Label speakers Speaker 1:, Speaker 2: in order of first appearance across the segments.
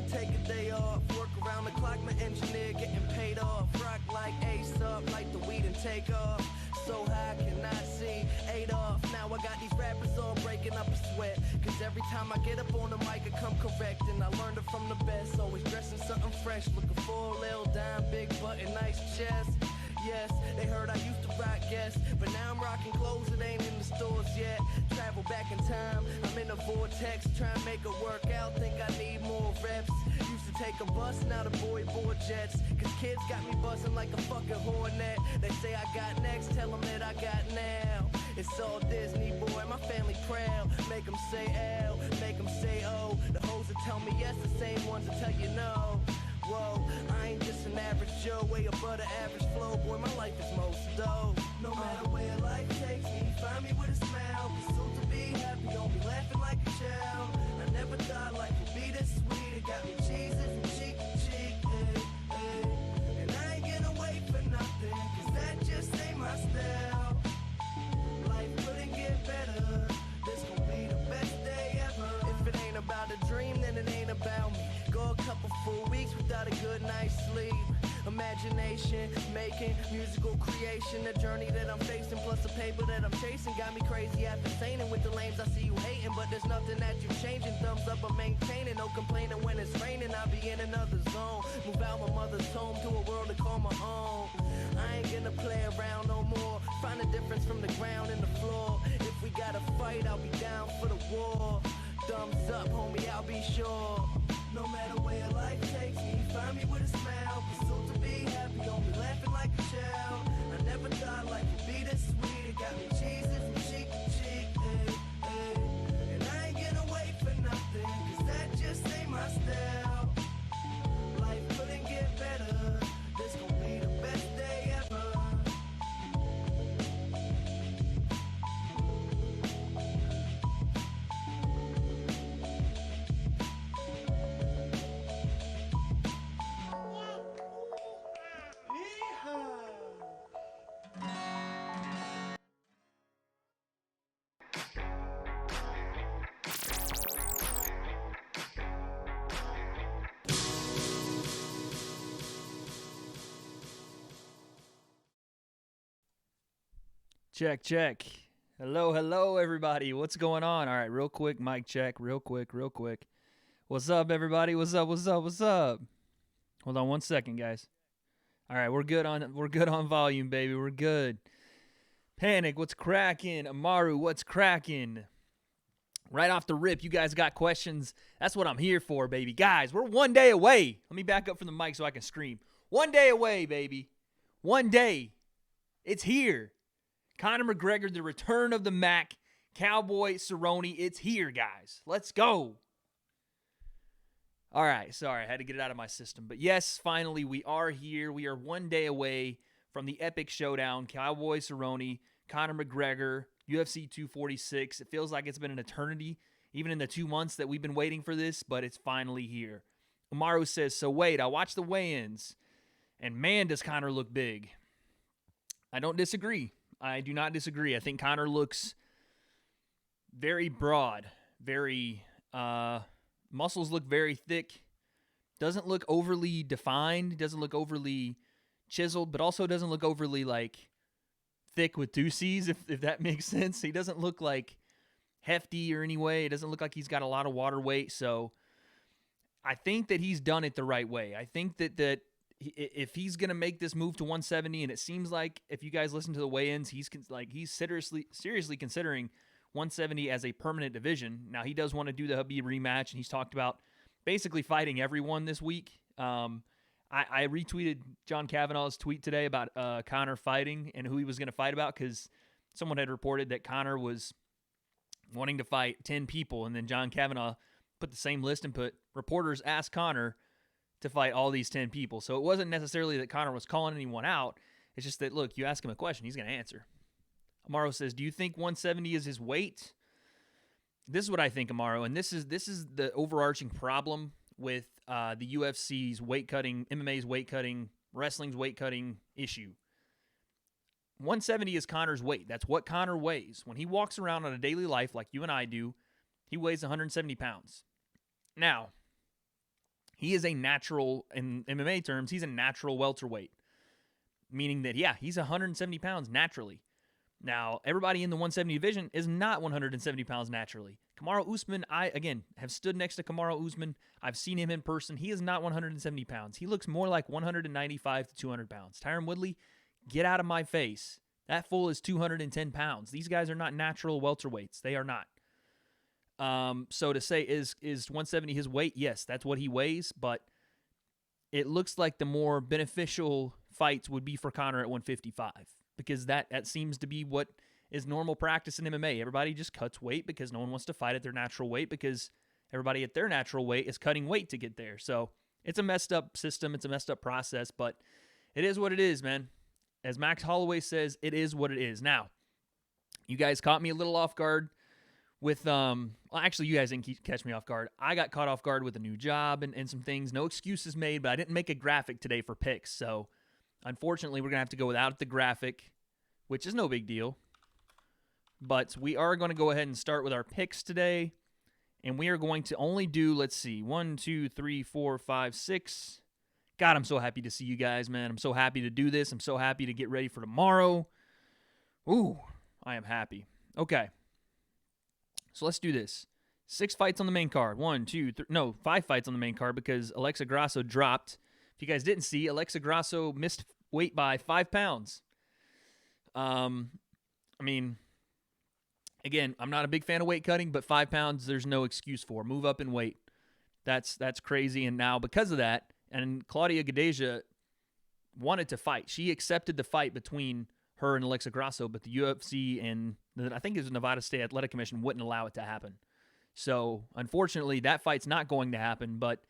Speaker 1: Take a day off, work around the clock, my engineer getting paid off. Rock like Ace up, like the weed and take off. So high, cannot see Adolf. Now I got these rappers all breaking up a sweat. Cause every time I get up on the mic, I come correct. And I learned it from the best. Always dressing something fresh, looking for a little dime, big button, nice chest. Yes, they heard I used to rock Guess, but now I'm rocking clothes that ain't in the stores yet. Travel back in time, I'm in a vortex, trying to make it work out, think I need more reps. Used to take a bus, now the boy board jets, cause kids got me buzzing like a fucking hornet. They say I got next, tell them that I got now. It's all Disney, boy, my family proud. Make them say L, make them say O. The hoes that tell me yes, the same ones that tell you no. Whoa, I ain't just an average Joe, way above the average flow. Boy, my life is most dope. No matter where life takes me, find me with a smile. Cause soon to be happy, don't be laughing like a child. I never thought life would be this sweet. It got me cheesing from cheek to cheek, ay, ay. And I ain't gonna wait for nothing, cause that just ain't my style. Life couldn't get better, this gon' be the best day ever. If it ain't about a dream, then it ain't about me. Go a couple full weeks without a good night's sleep. Imagination, making musical creation. The journey that I'm facing, plus the paper that I'm chasing, got me crazy after saying with the lames. I see you hating, but there's nothing that you changing. Thumbs up, I'm maintaining, no complaining when it's raining. I'll be in another zone, move out my mother's home to a world to call my own. I ain't gonna play around no more. Find the difference from the ground and the floor. If we gotta fight, I'll be down for the war. Thumbs up, homie, I'll be sure. No matter where life takes me, find me with a smile. Cause soon to be happy, don't be laughing like a child. I never thought life would be this sweet. It got me cheesing from cheek to cheek, ay, ay. And I ain't gonna wait for nothing, cause that just ain't my style. Life couldn't get better, this gon' be the best day ever.
Speaker 2: Check, check. Hello, hello, everybody. What's going on? All right, real quick, mic check. Real quick. What's up, everybody? What's up? Hold on one second, guys. All right, we're good on volume, baby. We're good. Panic, what's cracking? Amaru, what's cracking? Right off the rip, you guys got questions. That's what I'm here for, baby. Guys, we're 1 day away. Let me back up from the mic so I can scream. 1 day away, baby. 1 day. It's here. Conor McGregor, the return of the Mac, Cowboy Cerrone, it's here, guys. Let's go. All right, sorry, I had to get it out of my system. But yes, finally, we are here. We are 1 day away from the epic showdown, Cowboy Cerrone, Conor McGregor, UFC 246. It feels like it's been an eternity, even in the 2 months that we've been waiting for this, but it's finally here. Amaru says, so wait, I watched the weigh-ins, and man, does Conor look big. I don't disagree. I do not disagree. I think Conor looks very broad, very, muscles look very thick, doesn't look overly defined, doesn't look overly chiseled, but also doesn't look overly, like, thick with two C's, if that makes sense. He doesn't look, like, hefty or any way. It doesn't look like he's got a lot of water weight, so I think that he's done it the right way. I think that if he's going to make this move to 170, and it seems like if you guys listen to the weigh-ins, he's seriously considering 170 as a permanent division. Now, he does want to do the Habib rematch, and he's talked about basically fighting everyone this week. I retweeted John Kavanaugh's tweet today about Conor fighting and who he was going to fight about, because someone had reported that Conor was wanting to fight 10 people, and then John Kavanaugh put the same list and put reporters asked Conor to fight all these 10 people. So it wasn't necessarily that Conor was calling anyone out. It's just that, look, you ask him a question, he's going to answer. Amaro says, do you think 170 is his weight? This is what I think, Amaro, and this is the overarching problem with the UFC's weight cutting, MMA's weight cutting, wrestling's weight cutting issue. 170 is Conor's weight. That's what Conor weighs. When he walks around on a daily life like you and I do, he weighs 170 pounds. Now, he is a natural, in MMA terms, he's a natural welterweight, meaning that, yeah, he's 170 pounds naturally. Now, everybody in the 170 division is not 170 pounds naturally. Kamaru Usman, I, again, have stood next to Kamaru Usman. I've seen him in person. He is not 170 pounds. He looks more like 195 to 200 pounds. Tyron Woodley, get out of my face. That fool is 210 pounds. These guys are not natural welterweights. They are not. So to say, is 170 his weight? Yes, that's what he weighs, but it looks like the more beneficial fights would be for Conor at 155 because that seems to be what is normal practice in MMA. Everybody just cuts weight because no one wants to fight at their natural weight because everybody at their natural weight is cutting weight to get there. So it's a messed up system. It's a messed up process, but it is what it is, man. As Max Holloway says, it is what it is. Now, you guys caught me a little off guard with, well, actually, you guys didn't catch me off guard. I got caught off guard with a new job and some things. No excuses made, but I didn't make a graphic today for picks. So, unfortunately, we're going to have to go without the graphic, which is no big deal. But we are going to go ahead and start with our picks today. And we are going to only do, let's see, 1, 2, 3, 4, 5, 6. God, I'm so happy to see you guys, man. I'm so happy to do this. I'm so happy to get ready for tomorrow. Ooh, I am happy. Okay. So let's do this. 6 fights on the main card. 5 fights on the main card because Alexa Grasso dropped. If you guys didn't see, Alexa Grasso missed weight by 5 pounds. I mean, again, I'm not a big fan of weight cutting, but 5 pounds, there's no excuse for. Move up in weight. That's crazy. And now because of that, and Claudia Gadeja wanted to fight. She accepted the fight between her and Alexa Grasso, but the UFC and I think it was the Nevada State Athletic Commission wouldn't allow it to happen. So, unfortunately, that fight's not going to happen, but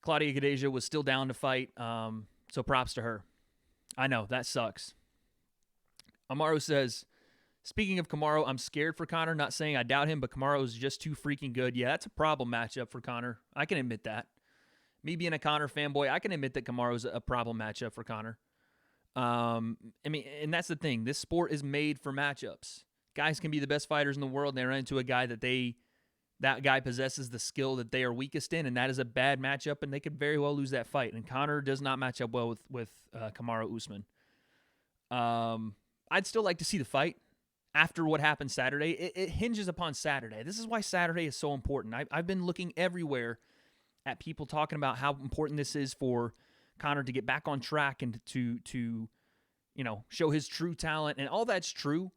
Speaker 2: Claudia Gadeja was still down to fight, so props to her. I know, that sucks. Amaro says, speaking of Kamaru, I'm scared for Conor. Not saying I doubt him, but Kamaru is just too freaking good. Yeah, that's a problem matchup for Conor. I can admit that. Me being a Conor fanboy, I can admit that Kamaru's a problem matchup for Conor. I mean, and that's the thing. This sport is made for matchups. Guys can be the best fighters in the world, and they run into a guy that guy possesses the skill that they are weakest in, and that is a bad matchup, and they could very well lose that fight. And Conor does not match up well with Kamaru Usman. I'd still like to see the fight after what happened Saturday. It hinges upon Saturday. This is why Saturday is so important. I've been looking everywhere at people talking about how important this is for Conor to get back on track and to show his true talent, and all that's true.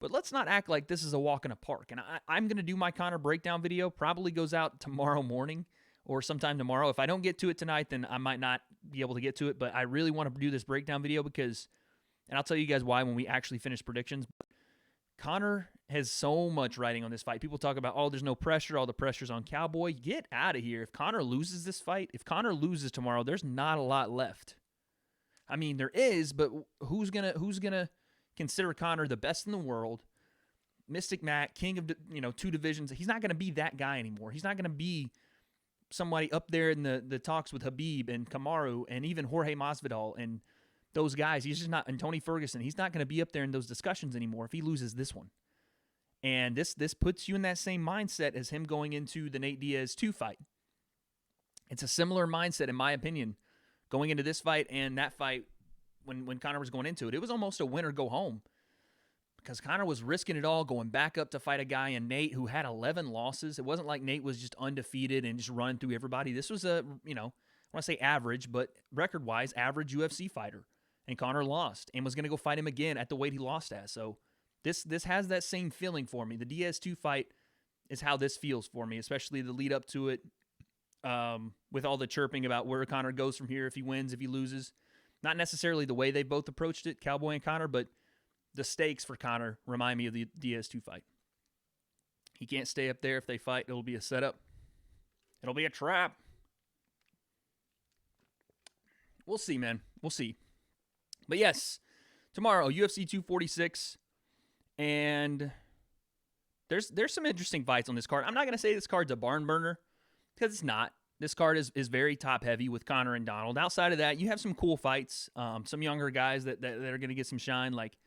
Speaker 2: But let's not act like this is a walk in a park. And I'm going to do my Conor breakdown video. Probably goes out tomorrow morning or sometime tomorrow. If I don't get to it tonight, then I might not be able to get to it. But I really want to do this breakdown video because, and I'll tell you guys why when we actually finish predictions. Conor has so much writing on this fight. People talk about, oh, there's no pressure. All the pressure's on Cowboy. Get out of here. If Conor loses this fight, if Conor loses tomorrow, there's not a lot left. I mean, there is, but who's gonna consider Conor the best in the world, Mystic Matt, king of 2 divisions? He's not gonna be that guy anymore. He's not gonna be somebody up there in the talks with Habib and Kamaru and even Jorge Masvidal and those guys. He's just not, and Tony Ferguson. He's not gonna be up there in those discussions anymore if he loses this one. And this puts you in that same mindset as him going into the Nate Diaz 2 fight. It's a similar mindset, in my opinion, going into this fight and that fight. When Conor was going into it, it was almost a win or go home because Conor was risking it all, going back up to fight a guy in Nate who had 11 losses. It wasn't like Nate was just undefeated and just running through everybody. This was I want to say average, but record-wise, average UFC fighter. And Conor lost and was going to go fight him again at the weight he lost at. So this has that same feeling for me. The Diaz 2 fight is how this feels for me, especially the lead up to it with all the chirping about where Conor goes from here if he wins, if he loses. Not necessarily the way they both approached it, Cowboy and Conor, but the stakes for Conor remind me of the Diaz 2 fight. He can't stay up there if they fight. It'll be a setup. It'll be a trap. We'll see, man. We'll see. But yes, tomorrow, UFC 246. And there's some interesting fights on this card. I'm not going to say this card's a barn burner because it's not. This card is very top heavy with Conor and Donald. Outside of that, you have some cool fights, some younger guys that are going to get some shine, like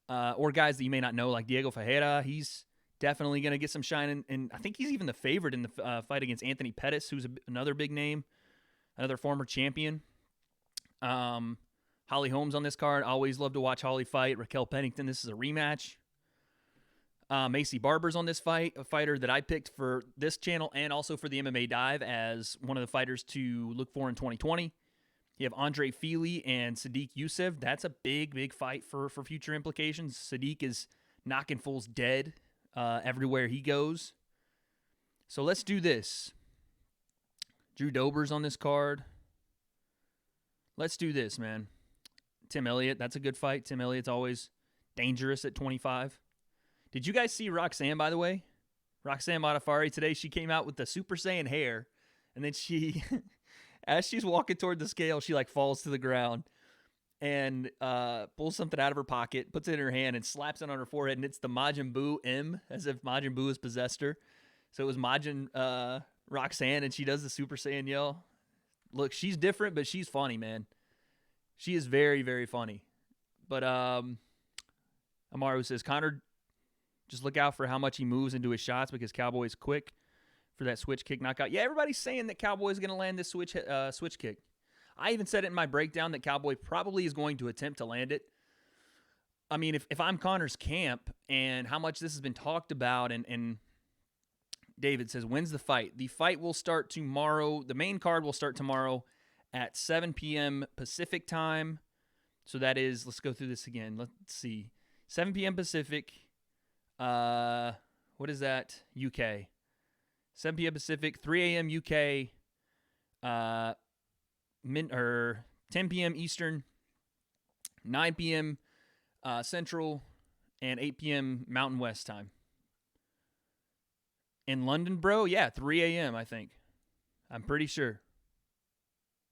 Speaker 2: or guys that you may not know, like Diego Ferreira. He's definitely going to get some shine, and I think he's even the favorite in the fight against Anthony Pettis, who's another big name, another former champion. Holly Holmes on this card. Always love to watch Holly fight. Raquel Pennington, this is a rematch. Macy Barber's on this fight, a fighter that I picked for this channel and also for the MMA Dive as one of the fighters to look for in 2020. You have Andre Feely and Sadiq Youssef. That's a big fight for future implications. Sadiq is knocking fools dead everywhere he goes. So let's do this. Drew Dober's on this card. Let's do this, man. Tim Elliott, that's a good fight. Tim Elliott's always dangerous at 25. Did you guys see Roxanne, by the way? Roxanne Modafari today, she came out with the Super Saiyan hair, and then she, as she's walking toward the scale, she like falls to the ground and pulls something out of her pocket, puts it in her hand, and slaps it on her forehead, and it's the Majin Buu M, as if Majin Buu has possessed her. So it was Majin Roxanne, and she does the Super Saiyan yell. Look, she's different, but she's funny, man. She is very funny. But Amaru says, Conor, just look out for how much he moves into his shots because Cowboy's quick for that switch kick knockout. Yeah, everybody's saying that Cowboy's going to land this switch kick. I even said it in my breakdown that Cowboy probably is going to attempt to land it. I mean, if I'm Conor's camp and how much this has been talked about, and David says, when's the fight? The fight will start tomorrow. The main card will start tomorrow at 7 p.m. Pacific time. So that is, let's go through this again. Let's see. 7 p.m. Pacific. What is that? UK. 7 p.m. Pacific, 3 a.m. UK, 10 p.m. Eastern, 9 p.m. Central, and 8 p.m. Mountain West time. In London, bro? Yeah, 3 a.m., I think. I'm pretty sure.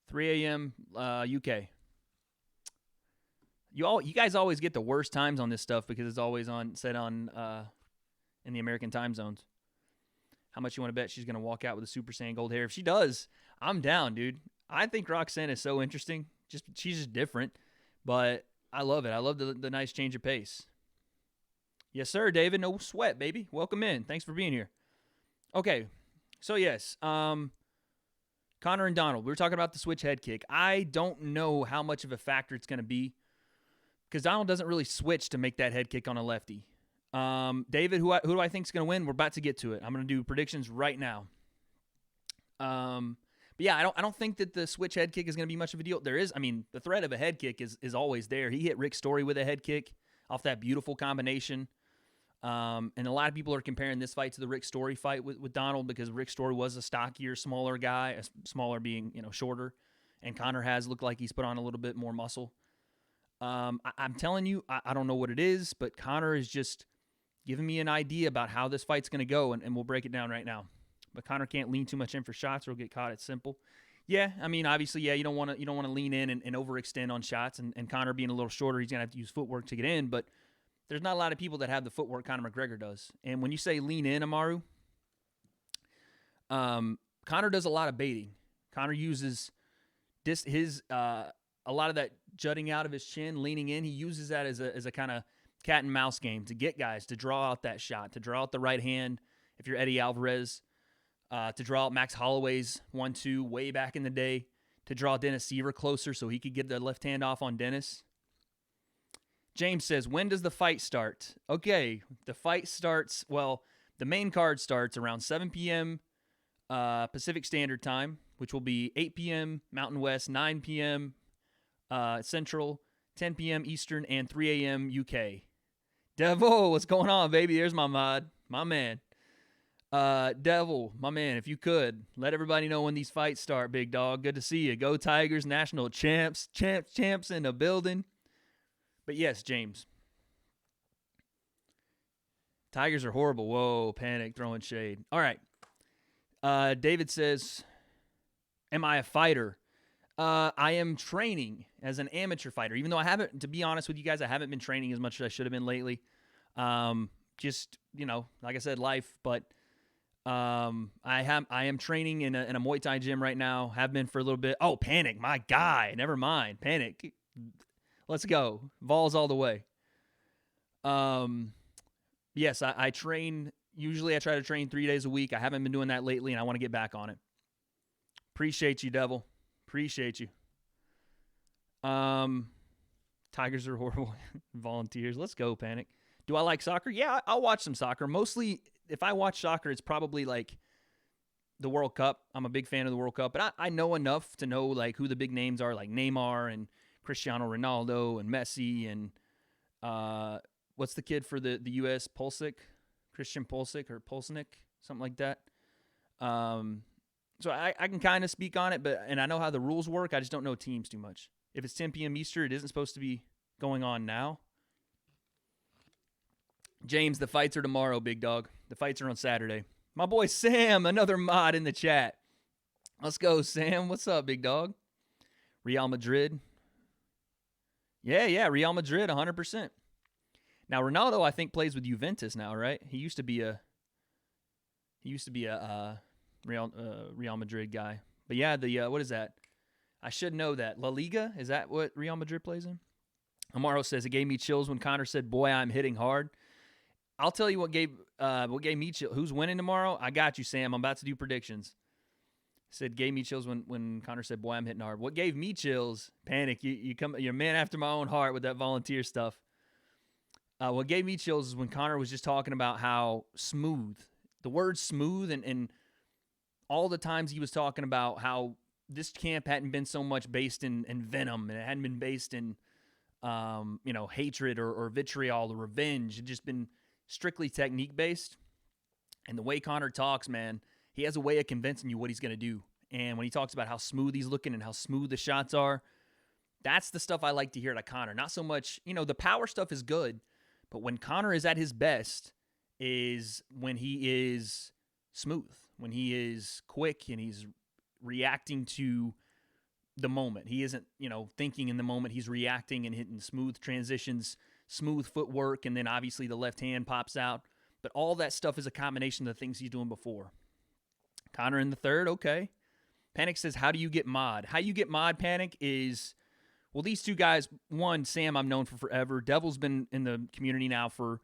Speaker 2: 3 a.m. UK. You guys always get the worst times on this stuff because it's always set on in the American time zones. How much you want to bet she's going to walk out with a Super Saiyan gold hair? If she does, I'm down, dude. I think Roxanne is so interesting. She's just different, but I love it. I love the nice change of pace. Yes, sir, David. No sweat, baby. Welcome in. Thanks for being here. Okay, so yes, Conor and Donald. We were talking about the switch head kick. I don't know how much of a factor it's going to be because Donald doesn't really switch to make that head kick on a lefty. David, who do I think is going to win? We're about to get to it. I'm going to do predictions right now. But yeah, I don't think that the switch head kick is going to be much of a deal. There is, I mean, the threat of a head kick is always there. He hit Rick Story with a head kick off that beautiful combination. And a lot of people are comparing this fight to the Rick Story fight with Donald because Rick Story was a stockier, smaller guy, smaller being, shorter. And Conor has looked like he's put on a little bit more muscle. I'm telling you, I don't know what it is, but Conor is just giving me an idea about how this fight's going to go, and we'll break it down right now. But Conor can't lean too much in for shots or he'll get caught. It's simple. Yeah, I mean, obviously, yeah, you don't want to lean in and overextend on shots, and Conor being a little shorter, he's going to have to use footwork to get in, but there's not a lot of people that have the footwork Conor McGregor does. And when you say lean in, Amaru, Conor does a lot of baiting. Conor uses a lot of that jutting out of his chin, leaning in. He uses that as a kind of cat and mouse game to get guys to draw out that shot, to draw out the right hand. If you're Eddie Alvarez, to draw out Max Holloway's 1-2 way back in the day, to draw Dennis Seaver closer so he could get the left hand off on Dennis. James says, when does the fight start? Okay, the fight starts, well, the main card starts around 7 p.m. Pacific Standard Time, which will be 8 p.m. Mountain West, 9 p.m. Central, 10 p.m. Eastern, and 3 a.m. UK. Devil, what's going on, baby? There's my mod, my man. Devil, my man, if you could, let everybody know when these fights start, big dog. Good to see you. Go Tigers, national champs in the building. But yes, James. Tigers are horrible. Whoa, panic, throwing shade. All right. David says, am I a fighter? I am training as an amateur fighter, even though I haven't, to be honest with you guys, I haven't been training as much as I should have been lately. Just, like I said, life, but I am training in a Muay Thai gym right now, have been for a little bit. Oh, Panic, my guy, never mind. Panic, let's go. Vols all the way. Yes, I train, usually I try to train 3 days a week. I haven't been doing that lately, and I want to get back on it. Appreciate you, Devil. Appreciate you. Tigers are horrible. Volunteers. Let's go, Panic. Do I like soccer? Yeah, I'll watch some soccer. Mostly, if I watch soccer, it's probably like the World Cup. I'm a big fan of the World Cup, but I know enough to know like who the big names are, like Neymar and Cristiano Ronaldo and Messi and what's the kid for the U.S. Pulisic, Christian Pulisic or Pulsnik, something like that. So I can kind of speak on it, and I know how the rules work. I just don't know teams too much. If it's 10 p.m. Eastern, it isn't supposed to be going on now. James, the fights are tomorrow, big dog. The fights are on Saturday. My boy Sam, another mod in the chat. Let's go, Sam. What's up, big dog? Real Madrid. Yeah, Real Madrid, 100%. Now Ronaldo, I think, plays with Juventus now, right? He used to be a Real Madrid guy. But yeah, what is that? I should know that. La Liga, is that what Real Madrid plays in? Amaro says it gave me chills when Conor said, "Boy, I'm hitting hard." I'll tell you what gave me chills. Who's winning tomorrow? I got you, Sam. I'm about to do predictions. Said gave me chills when Conor said, "Boy, I'm hitting hard." What gave me chills? Panic. You're a man after my own heart with that volunteer stuff. What gave me chills is when Conor was just talking about how smooth, the word smooth, and all the times he was talking about how this camp hadn't been so much based in venom, and it hadn't been based in hatred or vitriol or revenge. It had just been strictly technique based. And the way Conor talks, man, he has a way of convincing you what he's going to do. And when he talks about how smooth he's looking and how smooth the shots are, that's the stuff I like to hear at Conor. Not so much, the power stuff is good, but when Conor is at his best is when he is smooth, when he is quick and he's reacting to the moment. He isn't, thinking in the moment. He's reacting and hitting smooth transitions, smooth footwork, and then obviously the left hand pops out. But all that stuff is a combination of the things he's doing before. Conor in the third, okay. Panic says, how do you get mod? How you get mod, Panic, is, well, these two guys, one, Sam, I'm known for forever. Devil's been in the community now for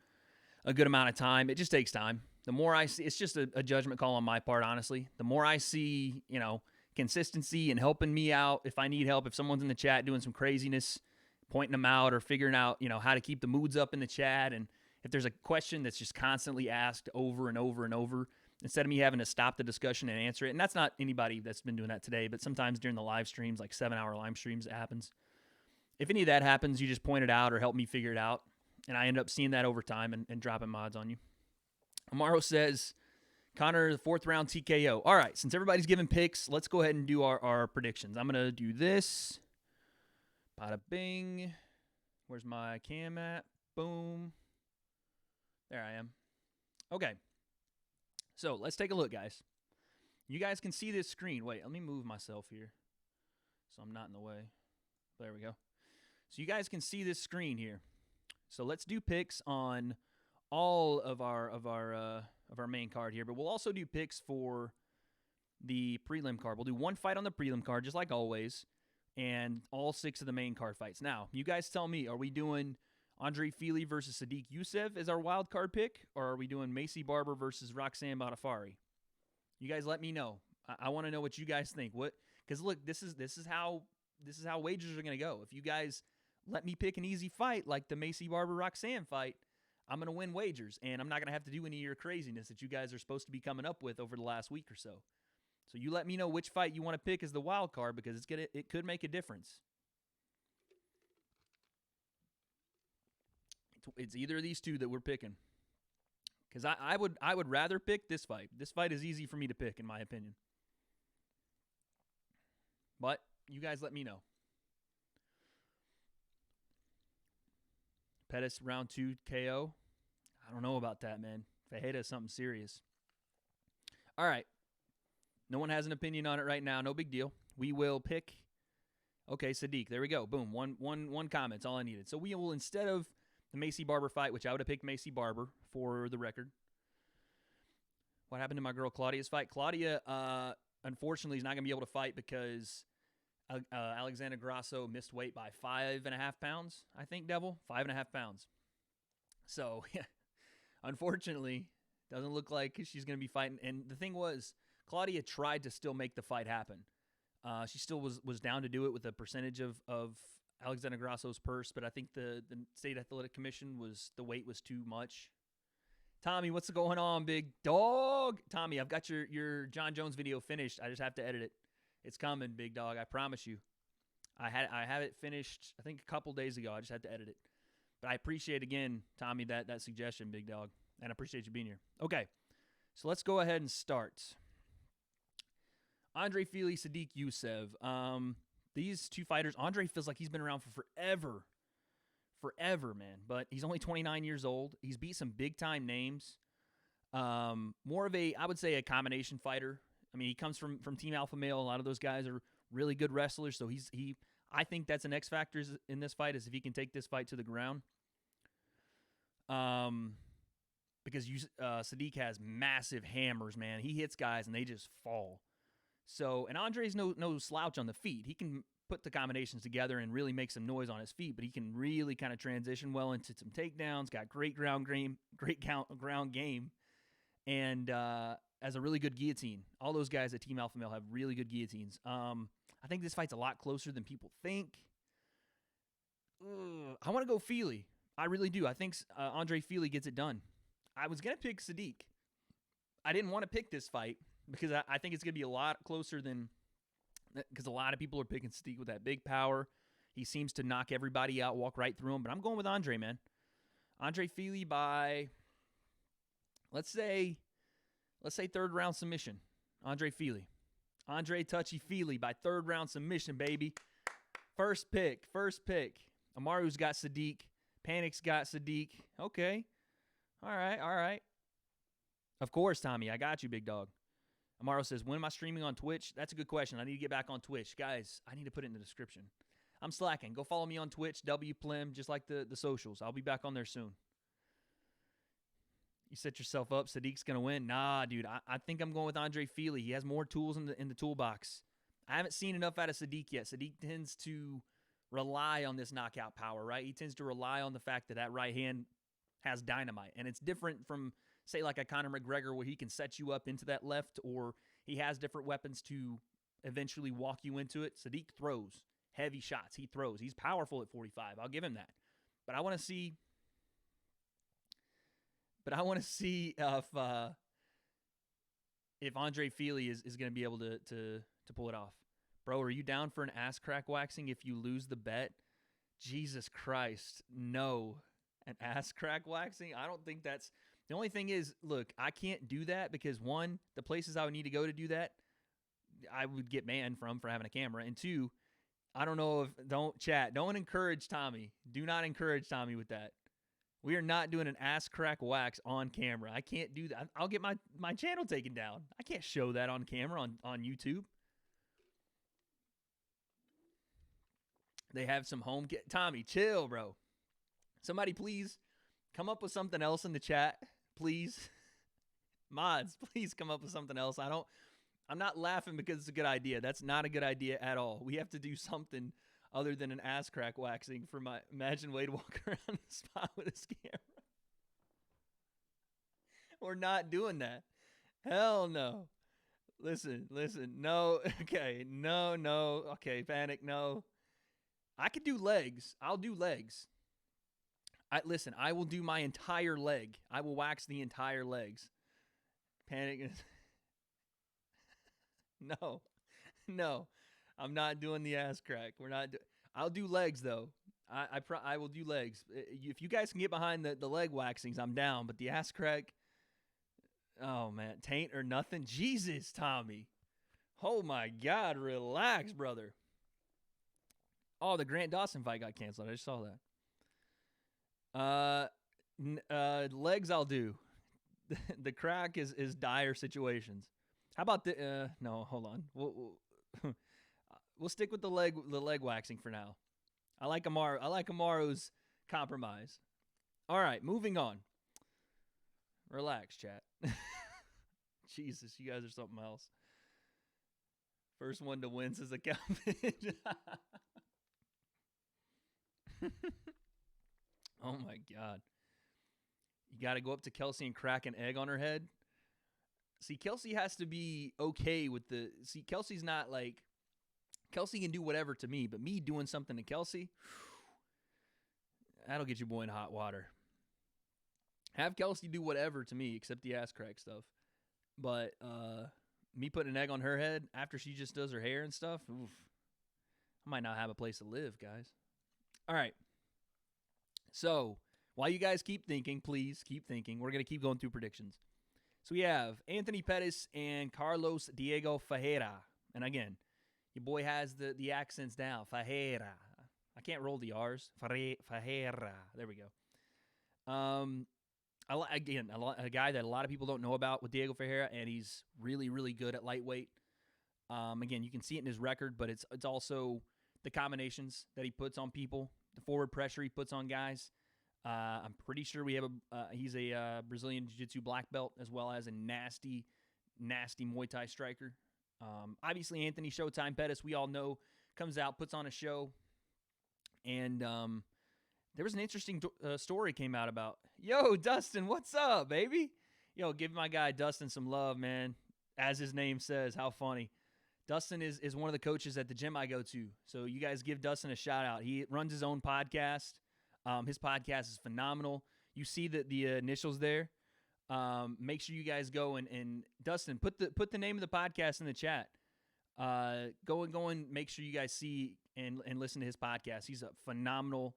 Speaker 2: a good amount of time. It just takes time. The more I see, it's just a judgment call on my part, honestly. The more I see, consistency and helping me out if I need help, if someone's in the chat doing some craziness, pointing them out or figuring out, how to keep the moods up in the chat. And if there's a question that's just constantly asked over and over and over, instead of me having to stop the discussion and answer it. And that's not anybody that's been doing that today, but sometimes during the live streams, like 7-hour live streams, it happens. If any of that happens, you just point it out or help me figure it out. And I end up seeing that over time and dropping mods on you. Amaro says, Conor, the 4th round TKO. All right, since everybody's giving picks, let's go ahead and do our predictions. I'm going to do this. Bada bing. Where's my cam at? Boom. There I am. Okay. So let's take a look, guys. You guys can see this screen. Wait, let me move myself here so I'm not in the way. There we go. So you guys can see this screen here. So let's do picks on all of our main card here, but we'll also do picks for the prelim card. We'll do one fight on the prelim card, just like always, and all 6 of the main card fights. Now, you guys tell me, are we doing Andre Feely versus Sadiq Youssef as our wild card pick, or are we doing Macy Barber versus Roxanne Modaffari? You guys let me know. I want to know what you guys think. Because look, this is how wagers are going to go. If you guys let me pick an easy fight like the Macy Barber Roxanne fight, I'm going to win wagers, and I'm not going to have to do any of your craziness that you guys are supposed to be coming up with over the last week or so. So you let me know which fight you want to pick as the wild card, because it could make a difference. It's either of these two that we're picking. Because I would rather pick this fight. This fight is easy for me to pick, in my opinion. But you guys let me know. Pettis round 2 KO. I don't know about that, man. Fajeda is something serious. All right. No one has an opinion on it right now. No big deal. We will pick Okay, Sadiq. There we go. Boom. One comment. That's all I needed. So we will, instead of the Macy Barber fight, which I would have picked Macy Barber for the record. What happened to my girl Claudia's fight? Claudia, unfortunately, is not going to be able to fight because Alexandra Grasso missed weight by 5.5 pounds, I think, Devil. 5.5 pounds. So, yeah, unfortunately, doesn't look like she's going to be fighting. And the thing was, Claudia tried to still make the fight happen. She still was down to do it with a percentage of Alexandra Grasso's purse, but I think the State Athletic Commission the weight was too much. Tommy, what's going on, big dog? Tommy, I've got your John Jones video finished. I just have to edit it. It's coming, big dog. I promise you. I have it finished, I think, a couple days ago. I just had to edit it. But I appreciate, again, Tommy, that suggestion, big dog. And I appreciate you being here. Okay, so let's go ahead and start. Andre Fili, Sadiq Youssef. These two fighters, Andre feels like he's been around for forever. Forever, man. But he's only 29 years old. He's beat some big-time names. More of I would say, a combination fighter. I mean, he comes from Team Alpha Male. A lot of those guys are really good wrestlers. So I think that's an X factor in this fight, is if he can take this fight to the ground. Because Sadiq has massive hammers, man. He hits guys and they just fall. So, and Andre's no slouch on the feet. He can put the combinations together and really make some noise on his feet, but he can really kind of transition well into some takedowns. Got great ground game, and has a really good guillotine. All those guys at Team Alpha Male have really good guillotines. I think this fight's a lot closer than people think. I want to go Fili. I really do. I think Andre Fili gets it done. I was going to pick Sadiq. I didn't want to pick this fight because I think it's going to be a lot closer than, because a lot of people are picking Sadiq with that big power. He seems to knock everybody out, walk right through them. But I'm going with Andre, man. Andre Fili by, let's say third round submission. Andre Fili. Andre Touchy Fili by third round submission, baby. First pick. Amaru's got Sadiq. Panic's got Sadiq. Okay. All right. Of course, Tommy. I got you, big dog. Amaro says, when am I streaming on Twitch? That's a good question. I need to get back on Twitch. Guys, I need to put it in the description. I'm slacking. Go follow me on Twitch, WPlim, just like the socials. I'll be back on there soon. You set yourself up. Sadiq's going to win. Nah, dude. I think I'm going with Andre Fili. He has more tools in the toolbox. I haven't seen enough out of Sadiq yet. Sadiq tends to rely on this knockout power, right? He tends to rely on the fact that right hand has dynamite. And it's different from, say, like a Conor McGregor, where he can set you up into that left, or he has different weapons to eventually walk you into it. Sadiq throws heavy shots. He throws. He's powerful at 45. I'll give him that. But I want to see if Andre Fili is going to be able to pull it off. Bro, are you down for an ass crack waxing if you lose the bet? Jesus Christ, no. An ass crack waxing? I don't think that's... The only thing is, look, I can't do that because, one, the places I would need to go to do that, I would get banned for having a camera. And two, I don't know if... Don't encourage Tommy. Do not encourage Tommy with that. We are not doing an ass crack wax on camera. I can't do that. I'll get my channel taken down. I can't show that on camera on YouTube. They have some home... Tommy, chill, bro. Somebody please come up with something else in the chat. Please. Mods, please come up with something else. I'm not laughing because it's a good idea. That's not a good idea at all. We have to do something other than an ass crack waxing for my... Imagine Wade walking around the spot with his camera. We're not doing that. Hell no. Listen. No. Okay. No. Okay, Panic, no. I could do legs. I'll do legs. Listen, I will do my entire leg. I will wax the entire legs. Panic is... No. I'm not doing the ass crack. We're not. I'll do legs though. I will do legs. If you guys can get behind the leg waxings, I'm down. But the ass crack, oh man, taint or nothing. Jesus, Tommy. Oh my God, relax, brother. Oh, the Grant Dawson fight got canceled. I just saw that. Legs I'll do. The crack is dire situations. How about the? No, hold on. We'll We'll stick with the leg waxing for now. I like Amaru's compromise. All right, moving on. Relax, chat. Jesus, you guys are something else. First one to win says a cabbage. Oh my God. You got to go up to Kelsey and crack an egg on her head. See, Kelsey has to be okay with Kelsey's not like, Kelsey can do whatever to me, but me doing something to Kelsey, that'll get your boy in hot water. Have Kelsey do whatever to me except the ass crack stuff. But me putting an egg on her head after she just does her hair and stuff, oof, I might not have a place to live, guys. All right. So while you guys keep thinking, please keep thinking. We're going to keep going through predictions. So we have Anthony Pettis and Carlos Diego Ferreira. And again, your boy has the accents down. Ferreira. I can't roll the R's. Ferreira. There we go. A guy that a lot of people don't know about with Diego Ferreira, and he's really, really good at lightweight. Again, you can see it in his record, but it's also the combinations that he puts on people, the forward pressure he puts on guys. I'm pretty sure we have he's a Brazilian Jiu-Jitsu black belt as well as a nasty, nasty Muay Thai striker. Obviously, Anthony Showtime Pettis, we all know, comes out, puts on a show. And there was an interesting story came out about, yo, Dustin, what's up, baby? Yo, give my guy Dustin some love, man. As his name says, how funny. Dustin is one of the coaches at the gym I go to. So you guys give Dustin a shout out. He runs his own podcast. His podcast is phenomenal. You see the initials there. Make sure you guys go and Dustin, put the name of the podcast in the chat. Go and make sure you guys see and listen to his podcast. He's a phenomenal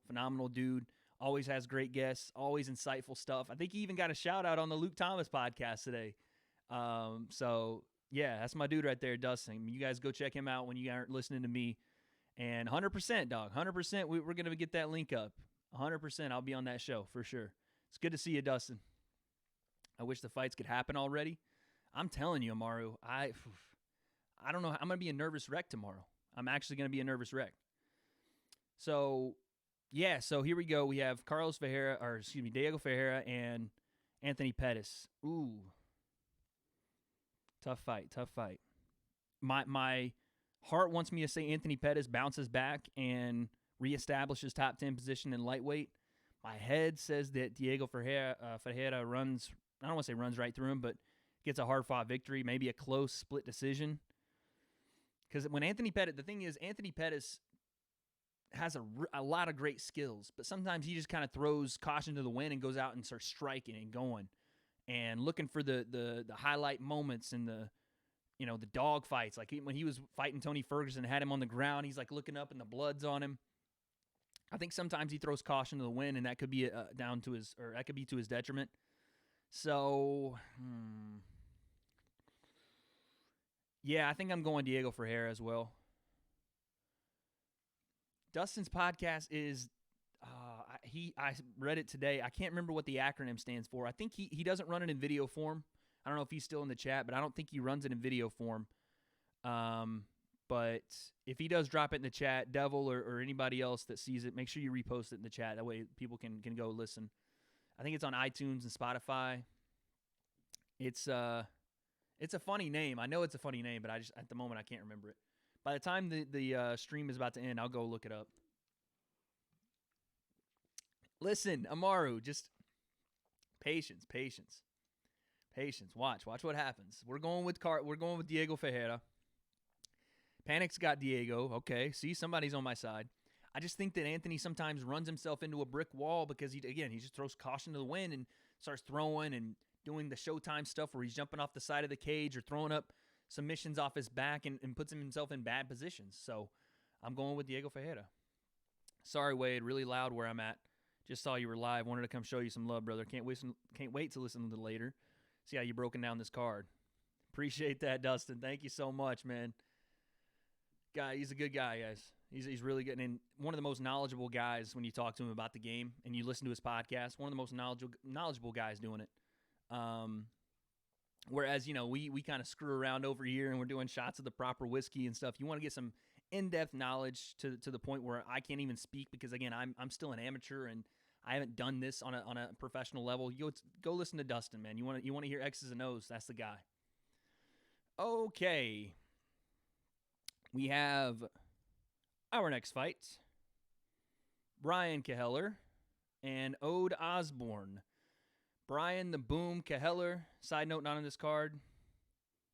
Speaker 2: dude. Always has great guests, always insightful stuff. I think he even got a shout out on the Luke Thomas podcast today. So yeah, that's my dude right there, Dustin. You guys go check him out when you aren't listening to me. And 100%, dog, 100%, we're going to get that link up. 100%, I'll be on that show for sure. It's good to see you, Dustin. I wish the fights could happen already. I'm telling you, Amaru, I don't know. I'm going to be a nervous wreck tomorrow. I'm actually going to be a nervous wreck. So, yeah, so here we go. We have Diego Ferreira and Anthony Pettis. Ooh. Tough fight. My heart wants me to say Anthony Pettis bounces back and reestablishes top 10 position in lightweight. My head says that Diego Ferreira runs, I don't want to say runs right through him, but gets a hard-fought victory, maybe a close split decision. Because when Anthony Pettis, the thing is, Anthony Pettis has a lot of great skills, but sometimes he just kind of throws caution to the wind and goes out and starts striking and going and looking for the highlight moments and the dog fights. Like when he was fighting Tony Ferguson, had him on the ground, he's like looking up and the blood's on him. I think sometimes he throws caution to the wind, and that could be that could be to his detriment. So, yeah, I think I'm going Diego Ferreira as well. Dustin's podcast is, I read it today. I can't remember what the acronym stands for. I think he doesn't run it in video form. I don't know if he's still in the chat, but I don't think he runs it in video form. But if he does drop it in the chat, Devil or anybody else that sees it, make sure you repost it in the chat. That way people can go listen. I think it's on iTunes and Spotify. It's a funny name. I know it's a funny name, but at the moment I can't remember it. By the time the stream is about to end, I'll go look it up. Listen, Amaru, just patience. Watch what happens. We're going with Diego Ferreira. Panic's got Diego. Okay, see, somebody's on my side. I just think that Anthony sometimes runs himself into a brick wall because he just throws caution to the wind and starts throwing and doing the Showtime stuff where he's jumping off the side of the cage or throwing up submissions off his back and puts himself in bad positions. So I'm going with Diego Ferreira. Sorry, Wade, really loud where I'm at. Just saw you were live. Wanted to come show you some love, brother. Can't wait to listen to it later. See how you broken down this card. Appreciate that, Dustin. Thank you so much, man. Guy, he's a good guy, guys. He's really good, and one of the most knowledgeable guys when you talk to him about the game and you listen to his podcast. One of the most knowledgeable guys doing it. Whereas, we kind of screw around over here and we're doing shots of the proper whiskey and stuff. You want to get some in-depth knowledge to the point where I can't even speak because, again, I'm still an amateur and I haven't done this on a professional level. Go listen to Dustin, man. You want to hear X's and O's. That's the guy. Okay. We have our next fight. Brian Keheller and W.A.D.E Osborne. Brian the Boom Keheller. Side note, not on this card.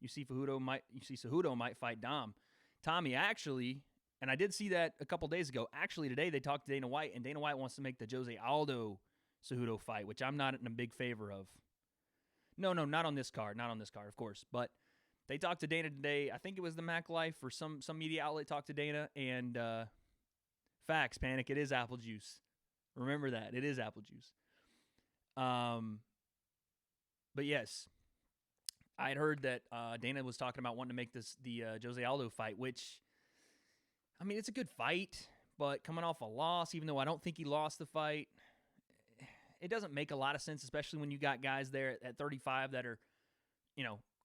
Speaker 2: Cejudo might fight Dom. Tommy, actually, and I did see that a couple days ago. Actually, today they talked to Dana White, and Dana White wants to make the Jose Aldo Cejudo fight, which I'm not in a big favor of. No, not on this card. Not on this card, of course. But they talked to Dana today. I think it was the Mac Life or some media outlet talked to Dana, and facts, Panic, it is apple juice. Remember that. It is apple juice. But yes, I had heard that Dana was talking about wanting to make the Jose Aldo fight, which, I mean, it's a good fight, but coming off a loss, even though I don't think he lost the fight, it doesn't make a lot of sense, especially when you got guys there at 35 that are,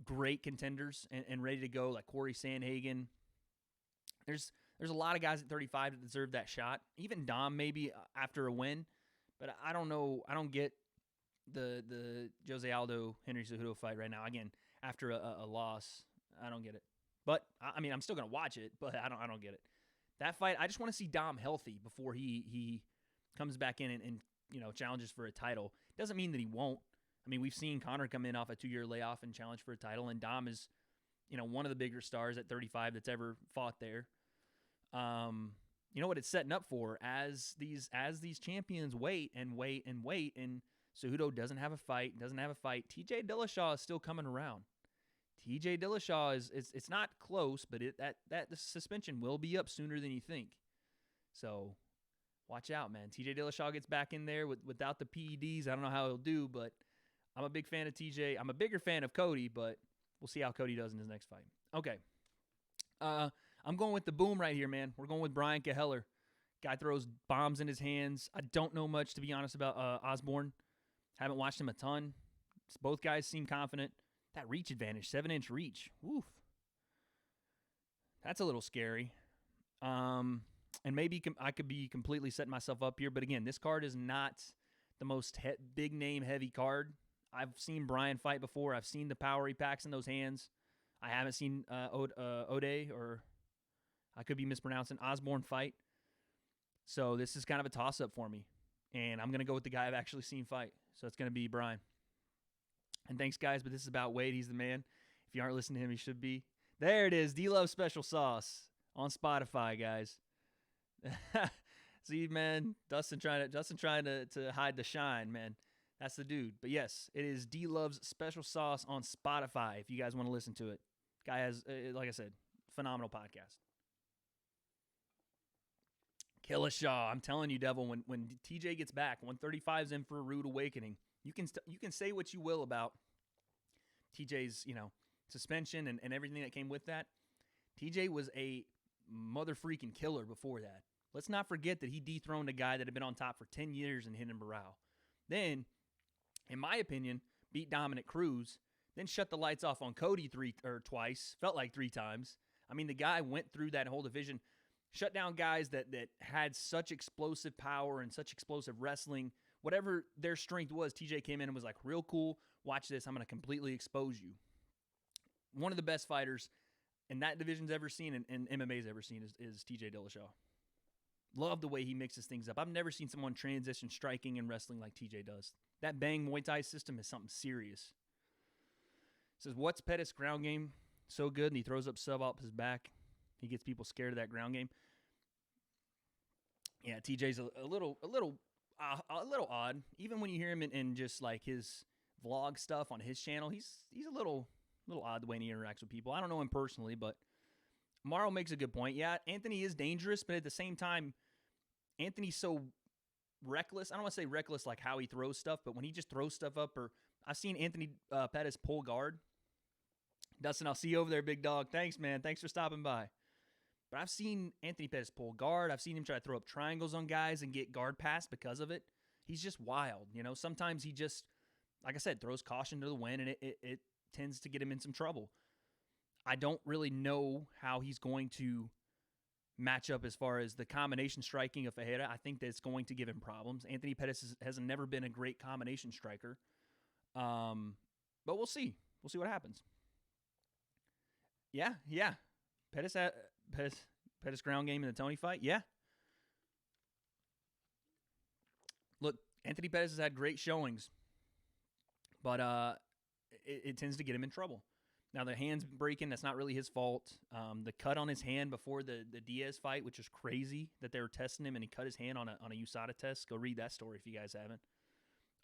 Speaker 2: great contenders and ready to go, like Corey Sandhagen. There's a lot of guys at 35 that deserve that shot. Even Dom maybe after a win, but I don't know. I don't get the Jose Aldo Henry Cejudo fight right now. Again, after a loss, I don't get it. But I mean, I'm still gonna watch it, but I don't get it. That fight, I just want to see Dom healthy before he comes back in and challenges for a title. Doesn't mean that he won't. I mean, we've seen Conor come in off a 2-year layoff and challenge for a title, and Dom is, one of the bigger stars at 35 that's ever fought there. You know what it's setting up for as these champions wait, and Cejudo doesn't have a fight. TJ Dillashaw is still coming around. TJ Dillashaw it's not close, but the suspension will be up sooner than you think. So watch out, man. TJ Dillashaw gets back in there without the PEDs. I don't know how he'll do, but I'm a big fan of TJ. I'm a bigger fan of Cody, but we'll see how Cody does in his next fight. Okay. I'm going with the Boom right here, man. We're going with Brian Keheller. Guy throws bombs in his hands. I don't know much, to be honest, about Osborne. Haven't watched him a ton. Both guys seem confident. That reach advantage, 7-inch reach. Woof. That's a little scary. And maybe I could be completely setting myself up here. But again, this card is not the most big name heavy card. I've seen Brian fight before. I've seen the power he packs in those hands. I haven't seen W.A.D.E, or I could be mispronouncing, Osborne fight. So this is kind of a toss-up for me. And I'm going to go with the guy I've actually seen fight. So it's going to be Brian. And thanks, guys, but this is about W.A.D.E. He's the man. If you aren't listening to him, you should be. There it is, D-Love Special Sauce on Spotify, guys. See, man, Dustin trying to hide the shine, man. That's the dude. But yes, it is D-Love's Special Sauce on Spotify if you guys want to listen to it. Guy has, like I said, phenomenal podcast. Dillashaw, I'm telling you, Devil, when TJ gets back, 135's in for a rude awakening. You can say what you will about TJ's, suspension and everything that came with that. TJ was a mother freaking killer before that. Let's not forget that he dethroned a guy that had been on top for 10 years in Hidden Barao. Then, in my opinion, beat Dominic Cruz, then shut the lights off on Cody twice, felt like 3 times. I mean, the guy went through that whole division, shut down guys that had such explosive power and such explosive wrestling. Whatever their strength was, TJ came in and was like, real cool, watch this, I'm going to completely expose you. One of the best fighters in that division's ever seen and MMA's ever seen is TJ Dillashaw. Love the way he mixes things up. I've never seen someone transition striking and wrestling like TJ does. That Bang Muay Thai system is something serious. It says, what's Pettis' ground game so good? And he throws up sub up his back. He gets people scared of that ground game. Yeah, TJ's a little odd. Even when you hear him in just like his vlog stuff on his channel, he's a little odd the way he interacts with people. I don't know him personally, but Morrow makes a good point. Yeah, Anthony is dangerous, but at the same time, Anthony's so reckless. I don't want to say reckless like how he throws stuff, but when he just throws stuff up, or I've seen Anthony Pettis pull guard. Dustin, I'll see you over there, big dog. Thanks, man. Thanks for stopping by. But I've seen Anthony Pettis pull guard. I've seen him try to throw up triangles on guys and get guard passed because of it. He's just wild. Sometimes he just, like I said, throws caution to the wind, and it tends to get him in some trouble. I don't really know how he's going to match up as far as the combination striking of Ferreira. I think that it's going to give him problems. Anthony Pettis has never been a great combination striker. But we'll see. We'll see what happens. Yeah. Pettis ground game in the Tony fight. Yeah. Look, Anthony Pettis has had great showings, but it tends to get him in trouble. Now, the hand's breaking. That's not really his fault. The cut on his hand before the Diaz fight, which is crazy that they were testing him, and he cut his hand on a USADA test. Go read that story if you guys haven't.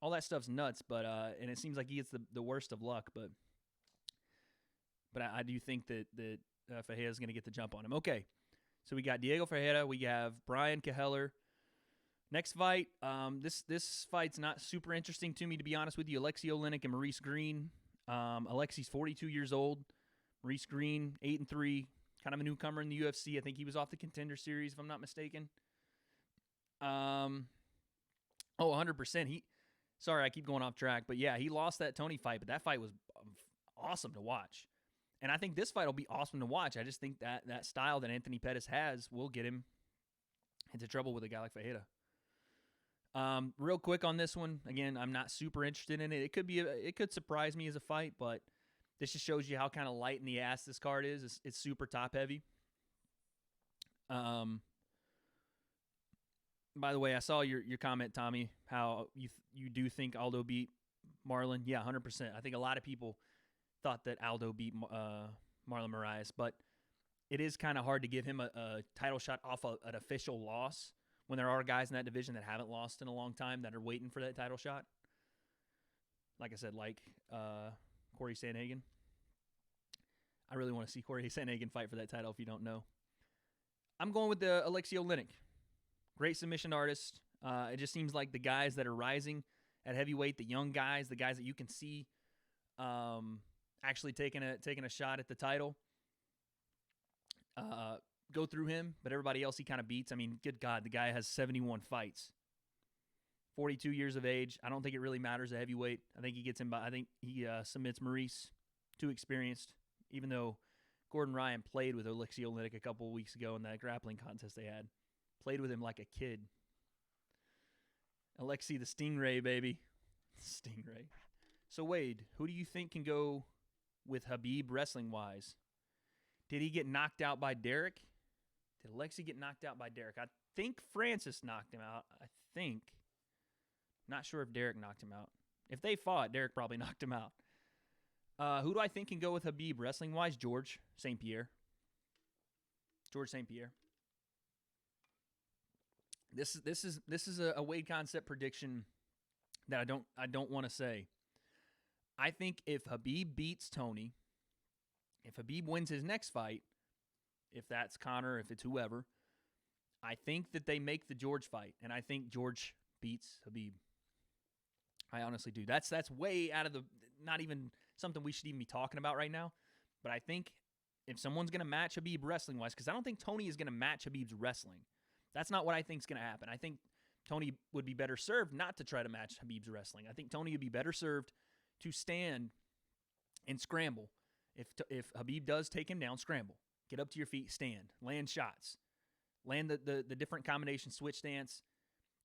Speaker 2: All that stuff's nuts, but and it seems like he gets the worst of luck. But I do think that Ferreira's going to get the jump on him. Okay, so we got Diego Ferreira. We have Brian Caheller. Next fight, this fight's not super interesting to me, to be honest with you. Alexei Oleinik and Maurice Green. Alexei's 42 years old. Maurice Green, 8-3, kind of a newcomer in the UFC. I think he was off the Contender Series, if I'm not mistaken. 100%. Sorry, I keep going off track, but yeah, he lost that Tony fight, but that fight was awesome to watch. And I think this fight will be awesome to watch. I just think that style that Anthony Pettis has will get him into trouble with a guy like Ferreira. Real quick on this one, again, I'm not super interested in it. It could surprise me as a fight, but this just shows you how kind of light in the ass this card is. It's super top heavy. By the way, I saw your comment, Tommy, how you do think Aldo beat Marlon. Yeah, 100%. I think a lot of people thought that Aldo beat Marlon Moraes, but it is kind of hard to give him a title shot off an official loss when there are guys in that division that haven't lost in a long time that are waiting for that title shot. Like I said, Corey Sandhagen. I really want to see Corey Sandhagen fight for that title if you don't know. I'm going with the Alexei Oleinik. Great submission artist. It just seems like the guys that are rising at heavyweight, the young guys, the guys that you can see actually taking a shot at the title, go through him, but everybody else he kind of beats. I mean, good God, the guy has 71 fights. 42 years of age. I don't think it really matters at heavyweight. I think he gets him by. I think he submits Maurice, too experienced, even though Gordon Ryan played with Alexei Oleinik a couple of weeks ago in that grappling contest they had. Played with him like a kid. Alexei the Stingray, baby. Stingray. So, Wade, who do you think can go with Khabib wrestling-wise? Did he get knocked out by Derek? Did Alexei get knocked out by Derek? I think Francis knocked him out. I think. Not sure if Derek knocked him out. If they fought, Derek probably knocked him out. Who do I think can go with Khabib wrestling-wise? George St. Pierre. George St. Pierre. This is a Wade concept prediction that I don't want to say. I think if Khabib beats Tony, if Khabib wins his next fight, if that's Conor, if it's whoever, I think that they make the George fight, and I think George beats Khabib. I honestly do. That's way out of the, not even something we should even be talking about right now. But I think if someone's going to match Khabib wrestling-wise, because I don't think Tony is going to match Khabib's wrestling. That's not what I think is going to happen. I think Tony would be better served not to try to match Khabib's wrestling. I think Tony would be better served to stand and scramble. If Khabib does take him down, scramble. Get up to your feet, stand, land shots. Land the different combination switch stance,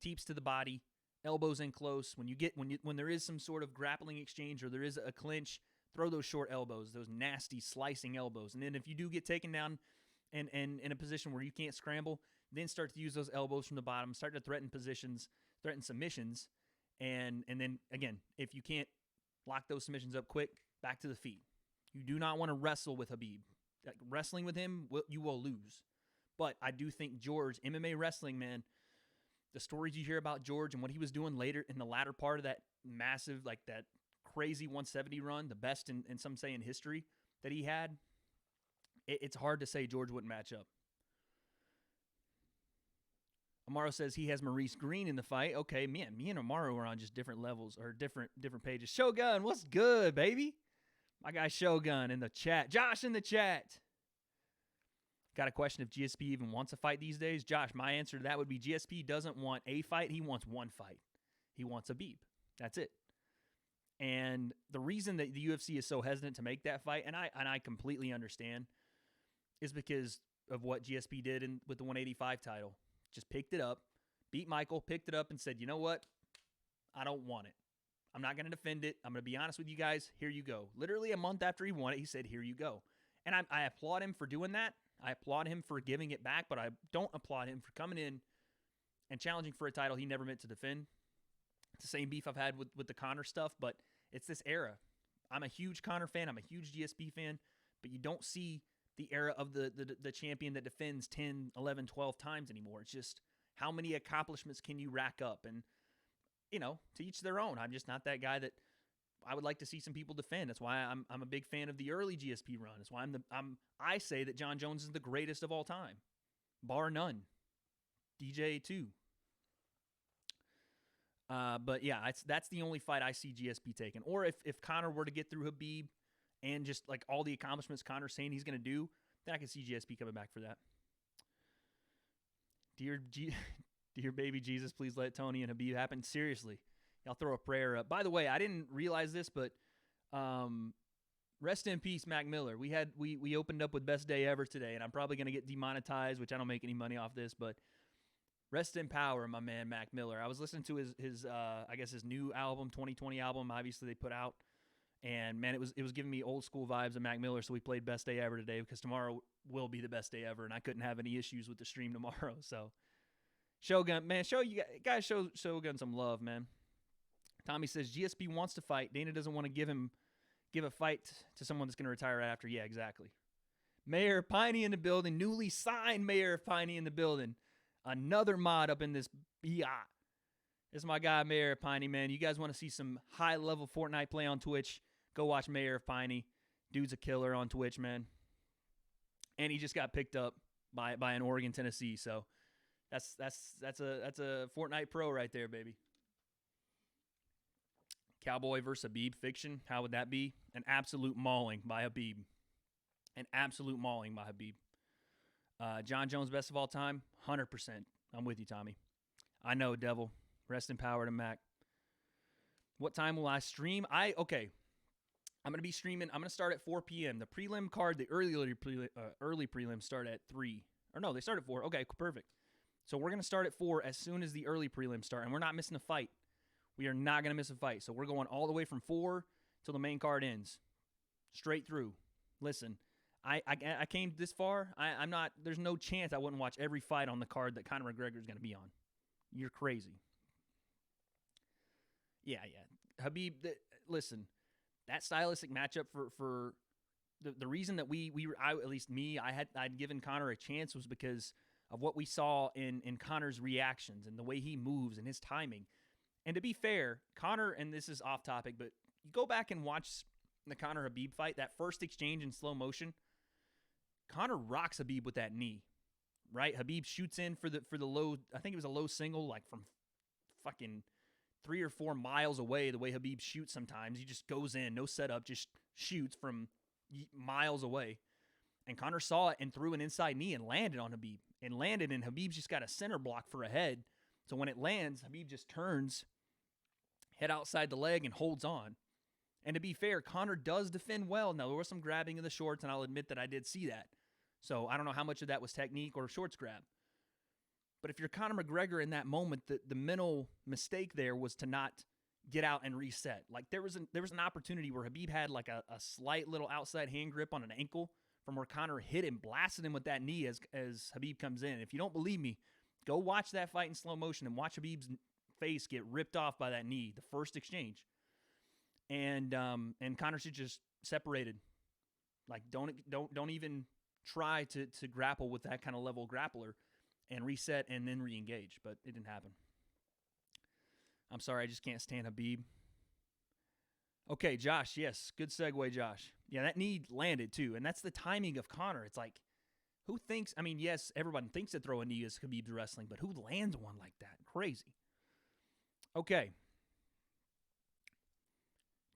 Speaker 2: teeps to the body, elbows in close. When there is some sort of grappling exchange or there is a clinch, throw those short elbows, those nasty slicing elbows. And then if you do get taken down and in a position where you can't scramble, then start to use those elbows from the bottom, start to threaten positions, threaten submissions, and then again, if you can't lock those submissions up quick, back to the feet. You do not want to wrestle with Khabib. Wrestling with him, you will lose. But I do think George, MMA wrestling, man, the stories you hear about George and what he was doing later in the latter part of that massive, like that crazy 170 run, the best in some say in history that he had, it's hard to say George wouldn't match up. Amaro says he has Maurice Green in the fight. Okay, man, me and Amaro are on just different levels or different pages. Shogun, what's good, baby? My guy Shogun in the chat. Josh in the chat. Got a question if GSP even wants a fight these days? Josh, my answer to that would be GSP doesn't want a fight. He wants one fight. He wants Khabib. That's it. And the reason that the UFC is so hesitant to make that fight, and I completely understand, is because of what GSP did with the 185 title. Just picked it up, beat Michael, picked it up, and said, you know what? I don't want it. I'm not going to defend it. I'm going to be honest with you guys. Here you go. Literally a month after he won it, he said, here you go. And I applaud him for doing that. I applaud him for giving it back, but I don't applaud him for coming in and challenging for a title he never meant to defend. It's the same beef I've had with the Conor stuff, but it's this era. I'm a huge Conor fan. I'm a huge GSP fan, but you don't see the era of the champion that defends 10, 11, 12 times anymore. It's just how many accomplishments can you rack up? And, to each their own. I'm just not that guy that I would like to see some people defend. That's why I'm a big fan of the early GSP run. That's why I say that John Jones is the greatest of all time, bar none. DJ too. But yeah, that's the only fight I see GSP taking. Or if Conor were to get through Habib and just like all the accomplishments Conor's saying he's going to do, then I can see GSP coming back for that. Dear baby Jesus, please let Tony and Habib happen. Seriously, y'all throw a prayer up. By the way, I didn't realize this, but rest in peace, Mac Miller. We opened up with best day ever today, and I'm probably going to get demonetized, which I don't make any money off this, but rest in power, my man, Mac Miller. I was listening to his I guess his new album, 2020 album, obviously they put out. And, man, it was giving me old school vibes of Mac Miller, so we played best day ever today because tomorrow will be the best day ever, and I couldn't have any issues with the stream tomorrow. So, Shogun, man, show Shogun some love, man. Tommy says, GSP wants to fight. Dana doesn't want to give a fight to someone that's going to retire right after. Yeah, exactly. Mayor Piney in the building. Newly signed Mayor Piney in the building. Another mod up in this biatch. This is my guy, Mayor Piney, man. You guys want to see some high-level Fortnite play on Twitch, go watch Mayor of Piney. Dude's a killer on Twitch, man. And he just got picked up by an Oregon, Tennessee. So that's a Fortnite pro right there, baby. Cowboy versus Habib fiction. How would that be? An absolute mauling by Habib. An absolute mauling by Habib. John Jones, best of all time? 100%. I'm with you, Tommy. I know, Devil. Rest in power to Mac. What time will I stream? I'm going to be streaming. I'm going to start at 4 p.m. The prelim card, the early prelims start at 3. Or no, they start at 4. Okay, perfect. So we're going to start at 4 as soon as the early prelims start. And we're not missing a fight. We are not going to miss a fight. So we're going all the way from 4 till the main card ends. Straight through. Listen, I came this far. I'm not. There's no chance I wouldn't watch every fight on the card that Conor McGregor is going to be on. You're crazy. Yeah. Habib, listen, that stylistic matchup for the reason that I'd given Conor a chance was because of what we saw in Conor's reactions and the way he moves and his timing. And to be fair, Conor, and this is off topic, but you go back and watch the Conor Habib fight, that first exchange in slow motion, Conor rocks Habib with that knee, right? Habib shoots in for the low, I think it was a low single, like from fucking 3 or 4 miles away, the way Habib shoots sometimes. He just goes in, no setup, just shoots from miles away. And Conor saw it and threw an inside knee and landed on Habib. And Habib's just got a center block for a head. So when it lands, Habib just turns, head outside the leg, and holds on. And to be fair, Conor does defend well. Now, there was some grabbing of the shorts, and I'll admit that I did see that. So I don't know how much of that was technique or shorts grab. But if you're Conor McGregor in that moment, the mental mistake there was to not get out and reset. Like there was an opportunity where Habib had like a slight little outside hand grip on an ankle from where Conor hit him, blasted him with that knee as Habib comes in. If you don't believe me, go watch that fight in slow motion and watch Habib's face get ripped off by that knee, the first exchange. And Conor should just separated. Like don't even try to grapple with that kind of level grappler. And reset and then re-engage, but it didn't happen. I'm sorry, I just can't stand Habib. Okay, Josh, yes, good segue, Josh. Yeah, that knee landed too, and that's the timing of Conor. It's like, who thinks, yes, everyone thinks to throw a knee as Habib's wrestling, but who lands one like that? Crazy. Okay.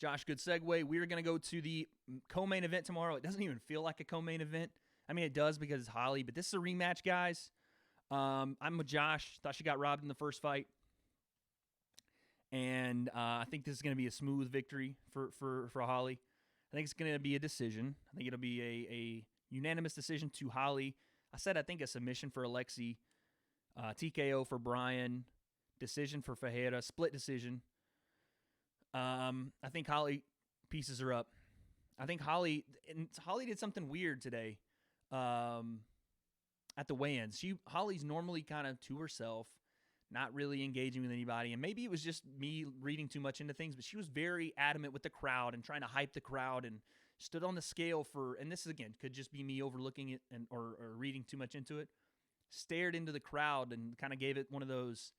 Speaker 2: Josh, good segue. We're going to go to the co-main event tomorrow. It doesn't even feel like a co-main event. It does because it's Holly, but this is a rematch, guys. I'm with Josh. Thought she got robbed in the first fight. And I think this is going to be a smooth victory for Holly. I think it's going to be a decision. I think it'll be a unanimous decision to Holly. I said I think a submission for Alexi, TKO for Brian, decision for Ferreira, split decision. I think Holly pieces her up. I think Holly did something weird today at the weigh-ins. Holly's normally kind of to herself, not really engaging with anybody, and maybe it was just me reading too much into things, but she was very adamant with the crowd and trying to hype the crowd and stood on the scale for, and this, again, could just be me overlooking it or reading too much into it, stared into the crowd and kind of gave it one of those,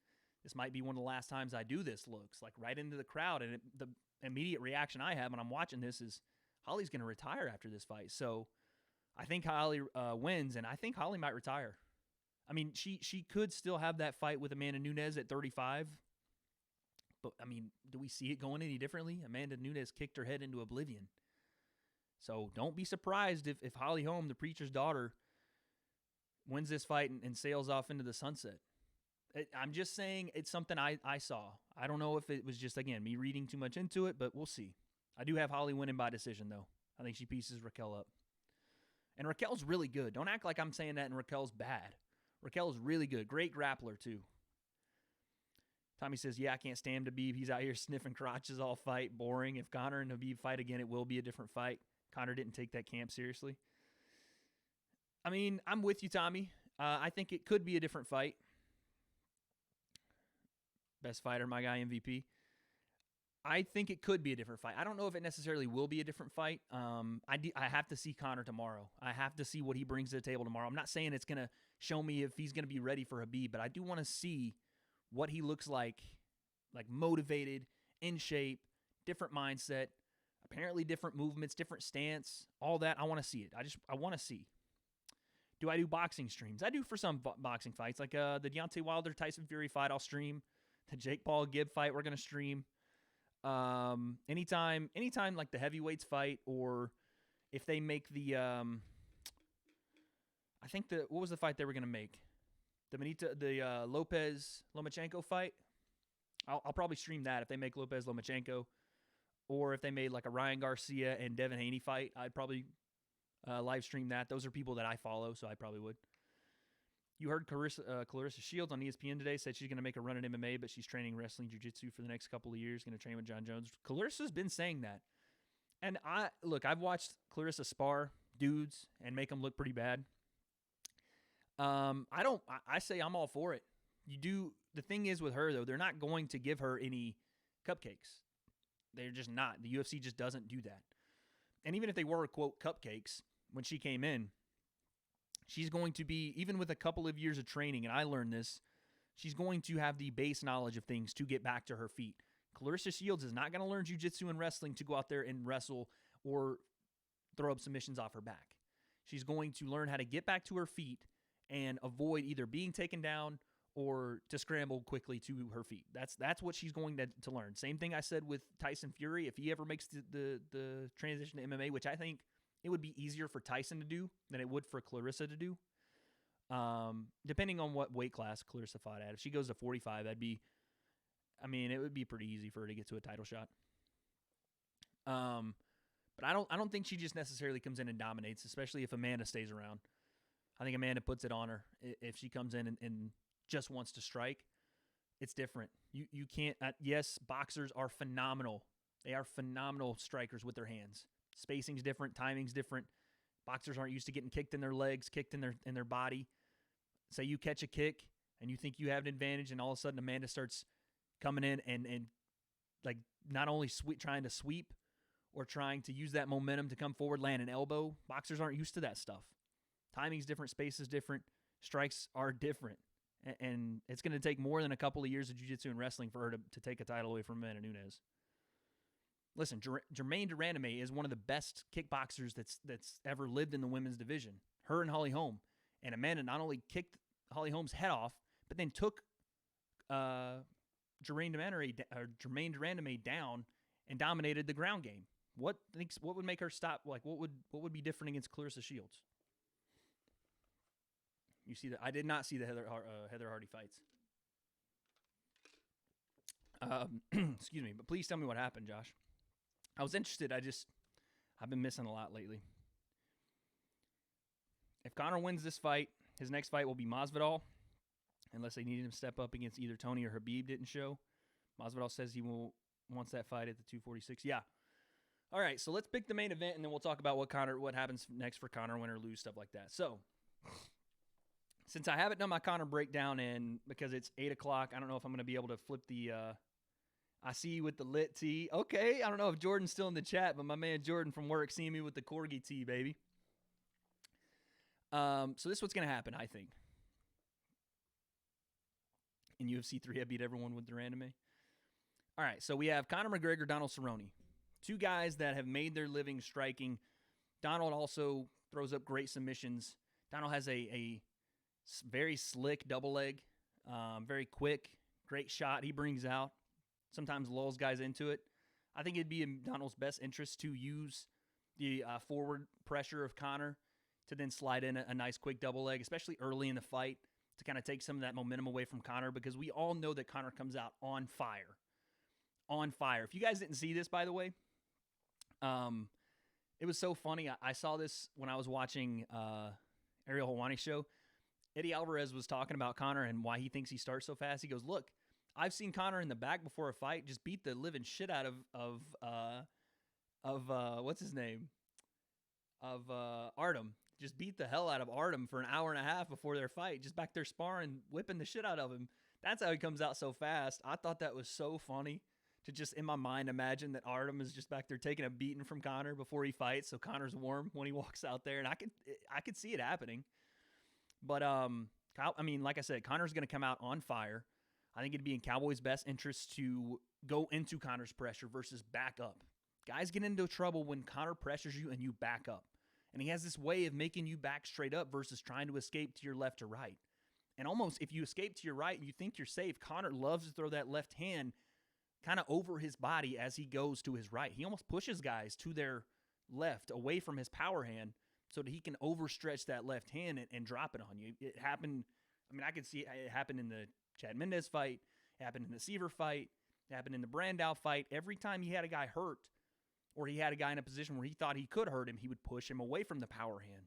Speaker 2: this might be one of the last times I do this looks, like right into the crowd, and the immediate reaction I have when I'm watching this is, Holly's going to retire after this fight. So I think Holly wins, and I think Holly might retire. I mean, she could still have that fight with Amanda Nunes at 35. But, I mean, do we see it going any differently? Amanda Nunes kicked her head into oblivion. So don't be surprised if Holly Holm, the preacher's daughter, wins this fight and sails off into the sunset. I'm just saying it's something I saw. I don't know if it was just, again, me reading too much into it, but we'll see. I do have Holly winning by decision, though. I think she pieces Raquel up. And Raquel's really good. Don't act like I'm saying that and Raquel's bad. Raquel's really good. Great grappler, too. Tommy says, yeah, I can't stand Habib. He's out here sniffing crotches all fight. Boring. If Conor and Habib fight again, it will be a different fight. Conor didn't take that camp seriously. I mean, I'm with you, Tommy. I think it could be a different fight. Best fighter, my guy, MVP. I think it could be a different fight. I don't know if it necessarily will be a different fight. I have to see Conor tomorrow. I have to see what he brings to the table tomorrow. I'm not saying it's going to show me if he's going to be ready for Habib, but I do want to see what he looks like motivated, in shape, different mindset, apparently different movements, different stance, all that. I want to see it. I want to see. Do I do boxing streams? I do for some boxing fights, like the Deontay Wilder-Tyson Fury fight, I'll stream. The Jake Paul-Gibb fight, we're going to stream. Anytime like the heavyweights fight, or if they make the, I think what was the fight they were going to make? The Lopez-Lomachenko fight. I'll probably stream that if they make Lopez-Lomachenko, or if they made like a Ryan Garcia and Devin Haney fight, I'd probably live stream that. Those are people that I follow, so I probably would. You heard Clarissa Shields on ESPN today said she's going to make a run at MMA, but she's training wrestling jiu-jitsu for the next couple of years, going to train with John Jones. Clarissa's been saying that. And I've watched Clarissa spar dudes and make them look pretty bad. I say I'm all for it. The thing is with her, though, they're not going to give her any cupcakes. They're just not. The UFC just doesn't do that. And even if they were, quote, cupcakes, when she came in, she's going to be, even with a couple of years of training, and I learned this, she's going to have the base knowledge of things to get back to her feet. Clarissa Shields is not going to learn jiu-jitsu and wrestling to go out there and wrestle or throw up submissions off her back. She's going to learn how to get back to her feet and avoid either being taken down or to scramble quickly to her feet. That's what she's going to learn. Same thing I said with Tyson Fury. If he ever makes the transition to MMA, which I think it would be easier for Tyson to do than it would for Clarissa to do. Depending on what weight class Clarissa fought at. If she goes to 45, it would be pretty easy for her to get to a title shot. But I don't think she just necessarily comes in and dominates, especially if Amanda stays around. I think Amanda puts it on her. If she comes in and just wants to strike, it's different. You can't, yes, boxers are phenomenal. They are phenomenal strikers with their hands. Spacing's different, timing's different. Boxers aren't used to getting kicked in their legs, kicked in their body. Say you catch a kick and you think you have an advantage, and all of a sudden Amanda starts coming in and like not only trying to sweep or trying to use that momentum to come forward, land an elbow. Boxers aren't used to that stuff. Timing's different, space is different, strikes are different. And it's going to take more than a couple of years of jiu-jitsu and wrestling for her to take a title away from Amanda Nunes. Listen, Germaine de Randamie is one of the best kickboxers that's ever lived in the women's division. Her and Holly Holm. And Amanda not only kicked Holly Holm's head off, but then took Germaine de Randamie down and dominated the ground game. What would make her stop? Like, what would be different against Clarissa Shields? You see that? I did not see the Heather Hardy fights. Excuse me, but please tell me what happened, Josh. I was interested. I've been missing a lot lately. If Conor wins this fight, his next fight will be Masvidal, unless they need him to step up against either Tony or Habib didn't show. Masvidal says he wants that fight at the 246. Yeah. All right, so let's pick the main event, and then we'll talk about what happens next for Conor, win or lose, stuff like that. So, since I haven't done my Conor breakdown, and because it's 8 o'clock, I don't know if I'm going to be able to flip the I see you with the lit tee. Okay, I don't know if Jordan's still in the chat, but my man Jordan from work seeing me with the corgi tee, baby. So this is what's going to happen, I think. In UFC 3, I beat everyone with their anime. All right, so we have Conor McGregor, Donald Cerrone. Two guys that have made their living striking. Donald also throws up great submissions. Donald has a very slick double leg, very quick, great shot he brings out. Sometimes lulls guys into it. I think it'd be in Donald's best interest to use the forward pressure of Conor to then slide in a nice quick double leg, especially early in the fight, to kind of take some of that momentum away from Conor, because we all know that Conor comes out on fire. On fire. If you guys didn't see this, by the way, it was so funny. I saw this when I was watching Ariel Helwani's show. Eddie Alvarez was talking about Conor and why he thinks he starts so fast. He goes, look, I've seen Conor in the back before a fight just beat the living shit out of what's his name? Of Artem. Just beat the hell out of Artem for an hour and a half before their fight, just back there sparring, whipping the shit out of him. That's how he comes out so fast. I thought that was so funny to just, in my mind, imagine that Artem is just back there taking a beating from Conor before he fights, so Conor's warm when he walks out there, and I could see it happening. But I mean, like I said, Conor's going to come out on fire. I think it'd be in Cowboys' best interest to go into Conor's pressure versus back up. Guys get into trouble when Conor pressures you and you back up. And he has this way of making you back straight up versus trying to escape to your left or right. And almost if you escape to your right and you think you're safe, Conor loves to throw that left hand kind of over his body as he goes to his right. He almost pushes guys to their left away from his power hand so that he can overstretch that left hand and drop it on you. It happened, I mean, I could see it happened in the Chad Mendes fight, it happened in the Seaver fight, it happened in the Brandao fight. Every time he had a guy hurt, or he had a guy in a position where he thought he could hurt him, he would push him away from the power hand.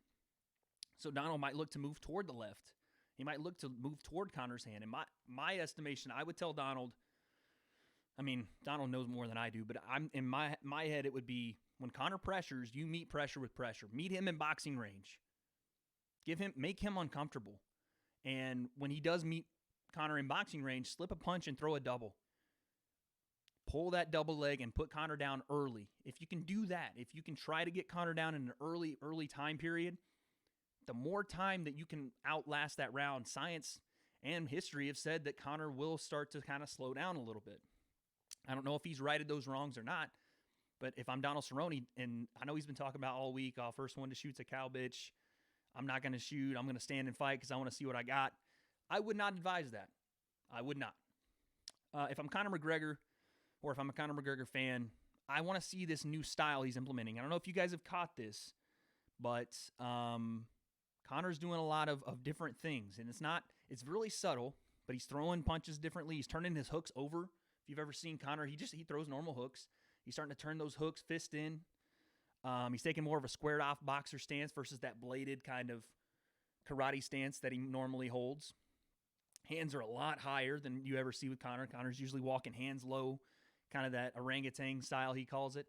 Speaker 2: So Donald might look to move toward the left. He might look to move toward Conor's hand. In my estimation, I would tell Donald, I mean, Donald knows more than I do, but I'm in my head, it would be when Conor pressures, you meet pressure with pressure. Meet him in boxing range. Make him uncomfortable. And when he does meet Conor in boxing range, slip a punch and throw a double. Pull that double leg and put Conor down early. If you can do that, if you can try to get Conor down in an early time period, the more time that you can outlast that round, science and history have said that Conor will start to kind of slow down a little bit. I don't know if he's righted those wrongs or not, but if I'm Donald Cerrone, and I know he's been talking about all week, first one to shoot's a cow bitch. I'm not going to shoot. I'm going to stand and fight because I want to see what I got. I would not advise that. I would not. If I'm Conor McGregor, or if I'm a Conor McGregor fan, I want to see this new style he's implementing. I don't know if you guys have caught this, but Conor's doing a lot of different things, and it's really subtle, but he's throwing punches differently. He's turning his hooks over. If you've ever seen Conor, he throws normal hooks. He's starting to turn those hooks fist in. He's taking more of a squared off boxer stance versus that bladed kind of karate stance that he normally holds. Hands are a lot higher than you ever see with Conor. Conor's usually walking hands low, kind of that orangutan style, he calls it.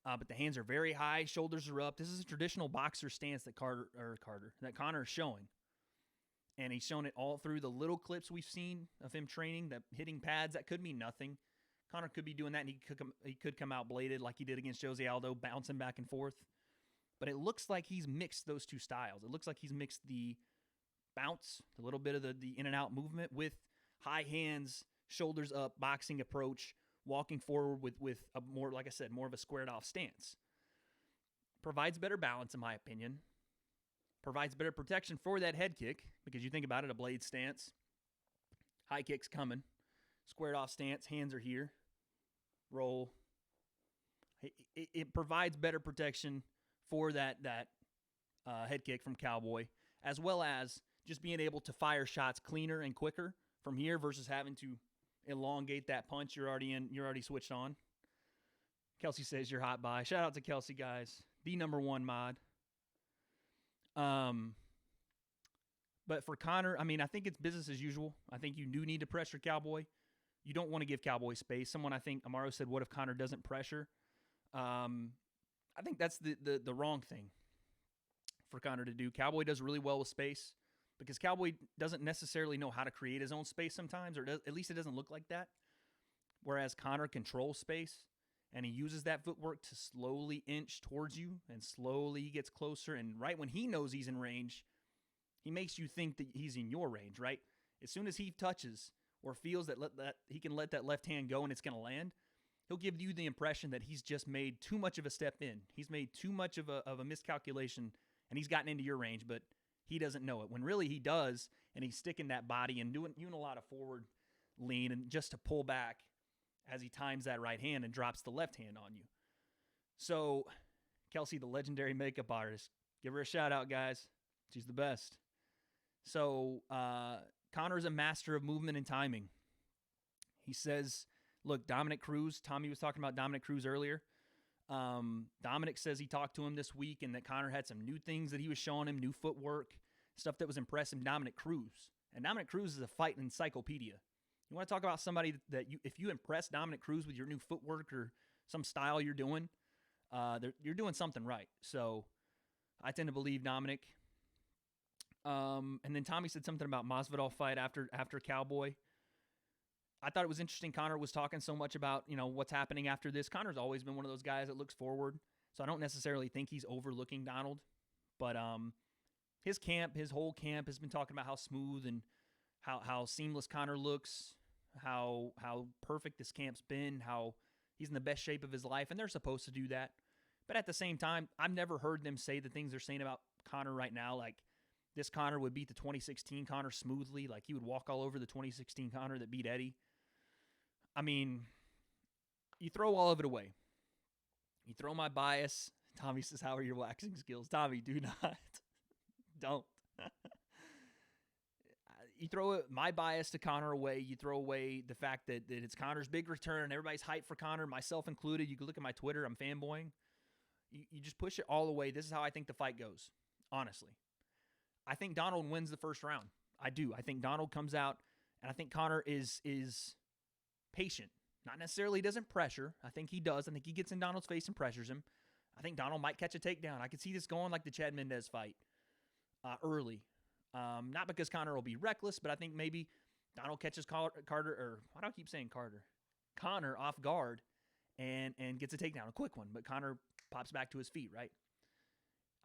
Speaker 2: But the hands are very high, shoulders are up. This is a traditional boxer stance that Conor is showing. And he's shown it all through the little clips we've seen of him training, that hitting pads. That could mean nothing. Conor could be doing that, and he could come out bladed like he did against Jose Aldo, bouncing back and forth. But it looks like he's mixed those two styles. It looks like he's mixed the bounce, a little bit of the in and out movement, with high hands, shoulders up, boxing approach, walking forward with a more, like I said, more of a squared off stance. Provides better balance, in my opinion. Provides better protection for that head kick, because you think about it, a blade stance, high kick's coming, squared off stance, hands are here, roll. It provides better protection for that head kick from Cowboy, as well as just being able to fire shots cleaner and quicker from here versus having to elongate that punch, you're already switched on. Kelsey says you're hot by. Shout out to Kelsey, guys. The number one mod. But for Conor, I mean, I think it's business as usual. I think you do need to pressure Cowboy. You don't want to give Cowboy space. Someone, I think, Amaro said, what if Conor doesn't pressure? I think that's the wrong thing for Conor to do. Cowboy does really well with space because Cowboy doesn't necessarily know how to create his own space sometimes, or at least it doesn't look like that. Whereas Conor controls space, and he uses that footwork to slowly inch towards you, and slowly he gets closer. And right when he knows he's in range, he makes you think that he's in your range, right? As soon as he touches or feels that he can let that left hand go and it's going to land, he'll give you the impression that he's just made too much of a step in. He's made too much of a miscalculation, and he's gotten into your range, but he doesn't know it. When really he does, and he's sticking that body and doing a lot of forward lean and just to pull back as he times that right hand and drops the left hand on you. So, Kelsey, the legendary makeup artist, give her a shout out, guys. She's the best. So, Conor's a master of movement and timing. He says, look, Dominic Cruz, Tommy was talking about Dominic Cruz earlier. Dominic says he talked to him this week and that Conor had some new things that he was showing him, new footwork, stuff that was impressive. Dominic Cruz. And Dominic Cruz is a fighting encyclopedia. You want to talk about somebody that if you impress Dominic Cruz with your new footwork or some style you're doing, you're doing something right. So I tend to believe Dominic. And then Tommy said something about Masvidal fight after Cowboy. I thought it was interesting. Conor was talking so much about, what's happening after this. Conor's always been one of those guys that looks forward. So I don't necessarily think he's overlooking Donald. But his whole camp has been talking about how smooth and how seamless Conor looks, how perfect this camp's been, how he's in the best shape of his life, and they're supposed to do that. But at the same time, I've never heard them say the things they're saying about Conor right now, like this Conor would beat the 2016 Conor smoothly, like he would walk all over the 2016 Conor that beat Eddie. I mean, you throw all of it away. You throw my bias. Tommy says, how are your waxing skills? Tommy, do not. Don't. You throw my bias to Conor away. You throw away the fact that it's Conor's big return. Everybody's hyped for Conor, myself included. You can look at my Twitter. I'm fanboying. You just push it all away. This is how I think the fight goes, honestly. I think Donald wins the first round. I do. I think Donald comes out, and I think Conor is patient. Not necessarily doesn't pressure. I think he does. I think he gets in Donald's face and pressures him. I think Donald might catch a takedown. I could see this going like the Chad Mendez fight early. Not because Conor will be reckless, but I think maybe Donald catches Carter, or why do I keep saying Carter? Conor off guard and gets a takedown, a quick one, but Conor pops back to his feet, right?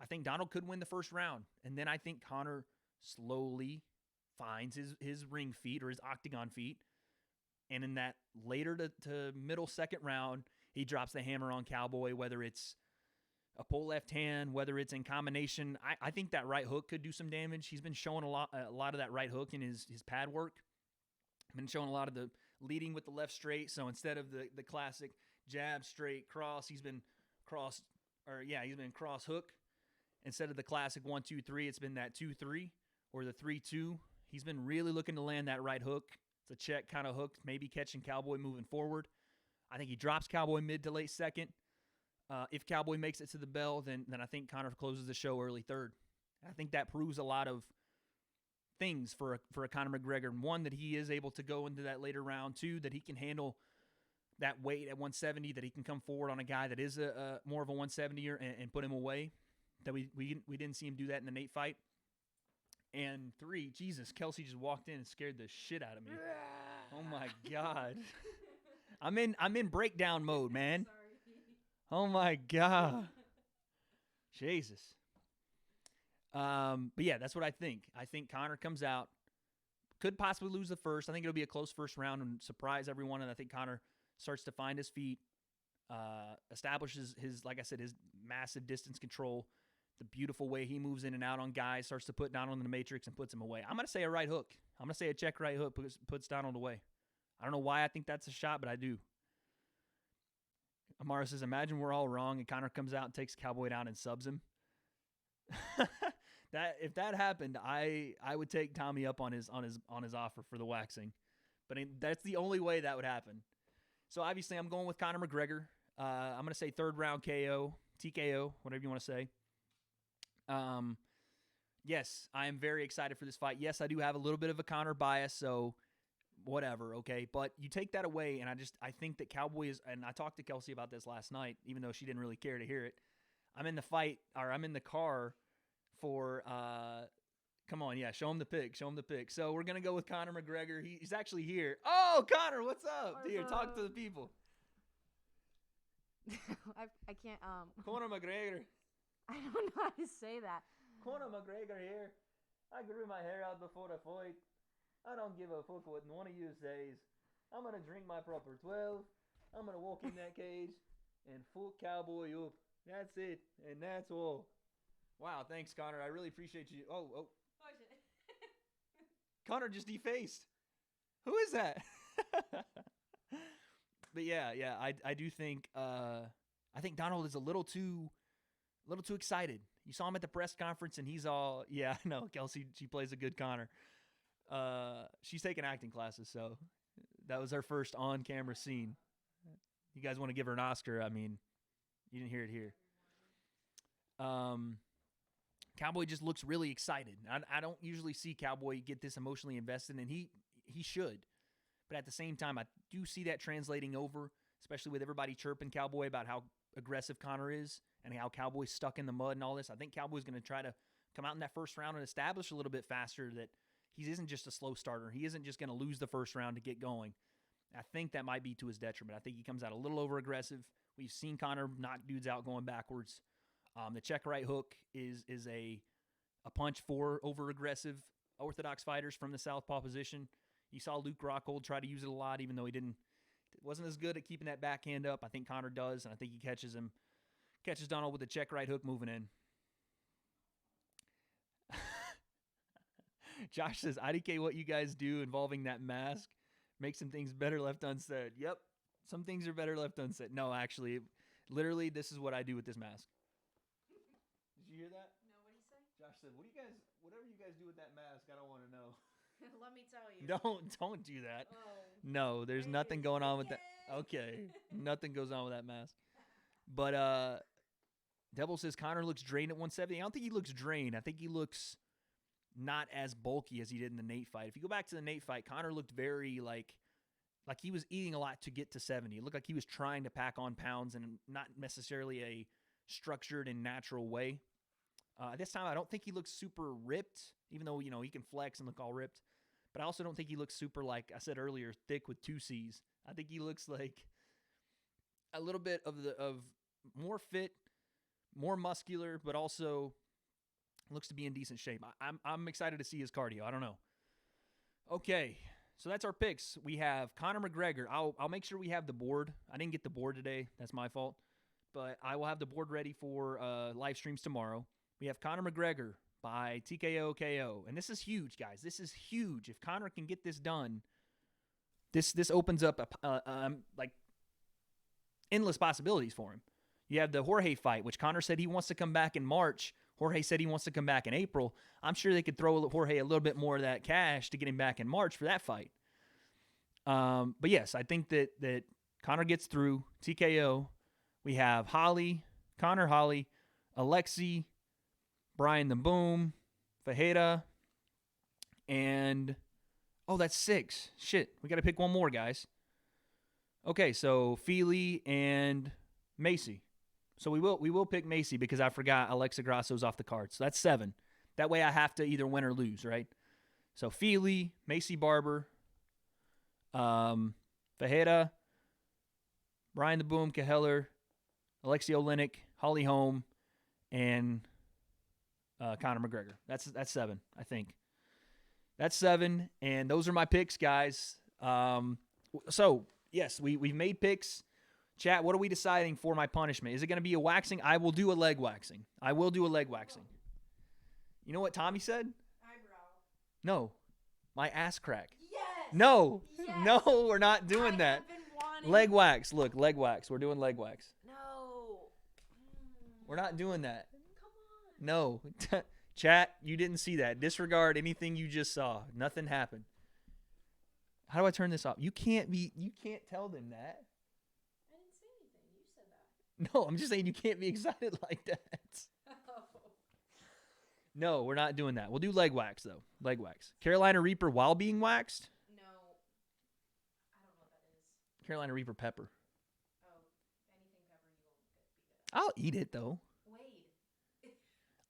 Speaker 2: I think Donald could win the first round, and then I think Conor slowly finds his ring feet or his octagon feet, and in that later to middle second round, he drops the hammer on Cowboy, whether it's a pull left hand, whether it's in combination. I think that right hook could do some damage. He's been showing a lot of that right hook in his pad work. Been showing a lot of the leading with the left straight. So instead of the classic jab, straight, cross, he's been cross hook. Instead of the classic 1-2-3, it's been that 2-3 or the 3-2. He's been really looking to land that right hook. It's a check kind of hook, maybe catching Cowboy moving forward. I think he drops Cowboy mid to late second. If Cowboy makes it to the bell, then I think Conor closes the show early third. I think that proves a lot of things for a Conor McGregor. One, that he is able to go into that later round. Two, that he can handle that weight at 170, that he can come forward on a guy that is a more of a 170er and put him away. That we didn't see him do that in the Nate fight. And three, Jesus, Kelsey just walked in and scared the shit out of me. Oh my God. I'm in breakdown mode, man.
Speaker 3: Sorry.
Speaker 2: Oh my God. Jesus. But yeah, that's what I think. I think Conor comes out, could possibly lose the first. I think it'll be a close first round and surprise everyone. And I think Conor starts to find his feet, establishes his, like I said, his massive distance control, the beautiful way he moves in and out on guys, starts to put Donald in the matrix and puts him away. I'm going to say a right hook. I'm going to say a check right hook puts Donald away. I don't know why I think that's a shot, but I do. Amara says, imagine we're all wrong and Conor comes out and takes Cowboy down and subs him. If that happened, I would take Tommy up on his offer for the waxing. but that's the only way that would happen. So obviously I'm going with Conor McGregor. I'm going to say third round KO, TKO, whatever you want to say. Yes, I am very excited for this fight. Yes, I do have a little bit of a Conor bias, so whatever, okay? But you take that away, and I think that Cowboy is, and I talked to Kelsey about this last night, even though she didn't really care to hear it. I'm in the car for, come on, yeah, show him the pic. So we're going to go with Conor McGregor. He's actually here. Oh, Conor, what's up? Here, talk to the people.
Speaker 3: I can't,
Speaker 2: Conor McGregor.
Speaker 3: I don't know how to say that.
Speaker 2: Conor McGregor here. I grew my hair out before the fight. I don't give a fuck what one of you says. I'm going to drink my proper 12. I'm going to walk in that cage and fuck Cowboy up. That's it. And that's all. Wow, thanks, Conor. I really appreciate you. Oh.
Speaker 3: Shit.
Speaker 2: Conor just defaced. Who is that? But yeah, I do think I think Donald is a little too excited. You saw him at the press conference, and he's all, yeah, no, Kelsey, she plays a good Conor. She's taking acting classes, so that was her first on-camera scene. You guys want to give her an Oscar? I mean, you didn't hear it here. Cowboy just looks really excited. I don't usually see Cowboy get this emotionally invested, and he should. But at the same time, I do see that translating over, especially with everybody chirping Cowboy about how aggressive Conor is and how Cowboy's stuck in the mud and all this. I think Cowboy's going to try to come out in that first round and establish a little bit faster that he isn't just a slow starter. He isn't just going to lose the first round to get going. I think that might be to his detriment. I think he comes out a little over-aggressive. We've seen Conor knock dudes out going backwards. The check right hook is a punch for over-aggressive orthodox fighters from the southpaw position. You saw Luke Rockhold try to use it a lot, even though he wasn't as good at keeping that backhand up. I think Conor does, and I think he catches Donald with a check right hook moving in. Josh says, IDK, what you guys do involving that mask makes some things better left unsaid. Yep, some things are better left unsaid. No, actually, literally, this is what I do with this mask. Did you hear that?
Speaker 3: No, what did he say?
Speaker 2: Josh said, whatever you guys do with that mask, I don't want to know.
Speaker 3: Let me tell you.
Speaker 2: Don't do that.
Speaker 3: Oh.
Speaker 2: No, there's nothing going on with that. Okay, nothing goes on with that mask. But Devil says Conor looks drained at 170. I don't think he looks drained. I think he looks not as bulky as he did in the Nate fight. If you go back to the Nate fight, Conor looked very like he was eating a lot to get to 70. It looked like he was trying to pack on pounds and not necessarily a structured and natural way. This time, I don't think he looks super ripped, even though, he can flex and look all ripped. But I also don't think he looks super, like I said earlier, thick with 2 C's. I think he looks like a little bit of more fit, more muscular, but also looks to be in decent shape. I'm excited to see his cardio. I don't know. Okay, so that's our picks. We have Conor McGregor. I'll make sure we have the board. I didn't get the board today. That's my fault. But I will have the board ready for live streams tomorrow. We have Conor McGregor by TKO KO. And this is huge, guys. This is huge. If Conor can get this done, this opens up like endless possibilities for him. You have the Jorge fight, which Conor said he wants to come back in March. Jorge said he wants to come back in April. I'm sure they could throw Jorge a little bit more of that cash to get him back in March for that fight. But yes, I think that Conor gets through TKO. We have Conor Holly, Alexi, Brian the Boom, Fajeda, and that's 6. Shit, we got to pick one more, guys. Okay, so Feely and Macy. So we will pick Macy because I forgot Alexa Grasso's off the card. So that's 7. That way I have to either win or lose, right? So Feely, Macy Barber, Fajeda, Brian the Boom Caheller, Alexi Oleinik, Holly Holm, and Conor McGregor. That's 7, I think. That's 7, and those are my picks, guys. So, yes, we've made picks. Chat, what are we deciding for my punishment? Is it going to be a waxing? I will do a leg waxing. You know what Tommy said?
Speaker 3: Eyebrow.
Speaker 2: No. My ass crack.
Speaker 3: Yes!
Speaker 2: No.
Speaker 3: Yes!
Speaker 2: No, we're not doing that.
Speaker 3: Have been wanting...
Speaker 2: Leg wax. Look, leg wax. We're doing leg wax.
Speaker 3: No.
Speaker 2: We're not doing that.
Speaker 3: Come on.
Speaker 2: No. Chat, you didn't see that. Disregard anything you just saw. Nothing happened. How do I turn this off? You can't tell them that.
Speaker 3: I didn't say anything. You said that.
Speaker 2: No, I'm just saying you can't be excited like that.
Speaker 3: Oh.
Speaker 2: No, we're not doing that. We'll do leg wax, though. Leg wax. Carolina Reaper while being waxed?
Speaker 3: No. I don't know what that is.
Speaker 2: Carolina Reaper pepper.
Speaker 3: Oh, anything pepper you won't be good at.
Speaker 2: I'll eat it, though.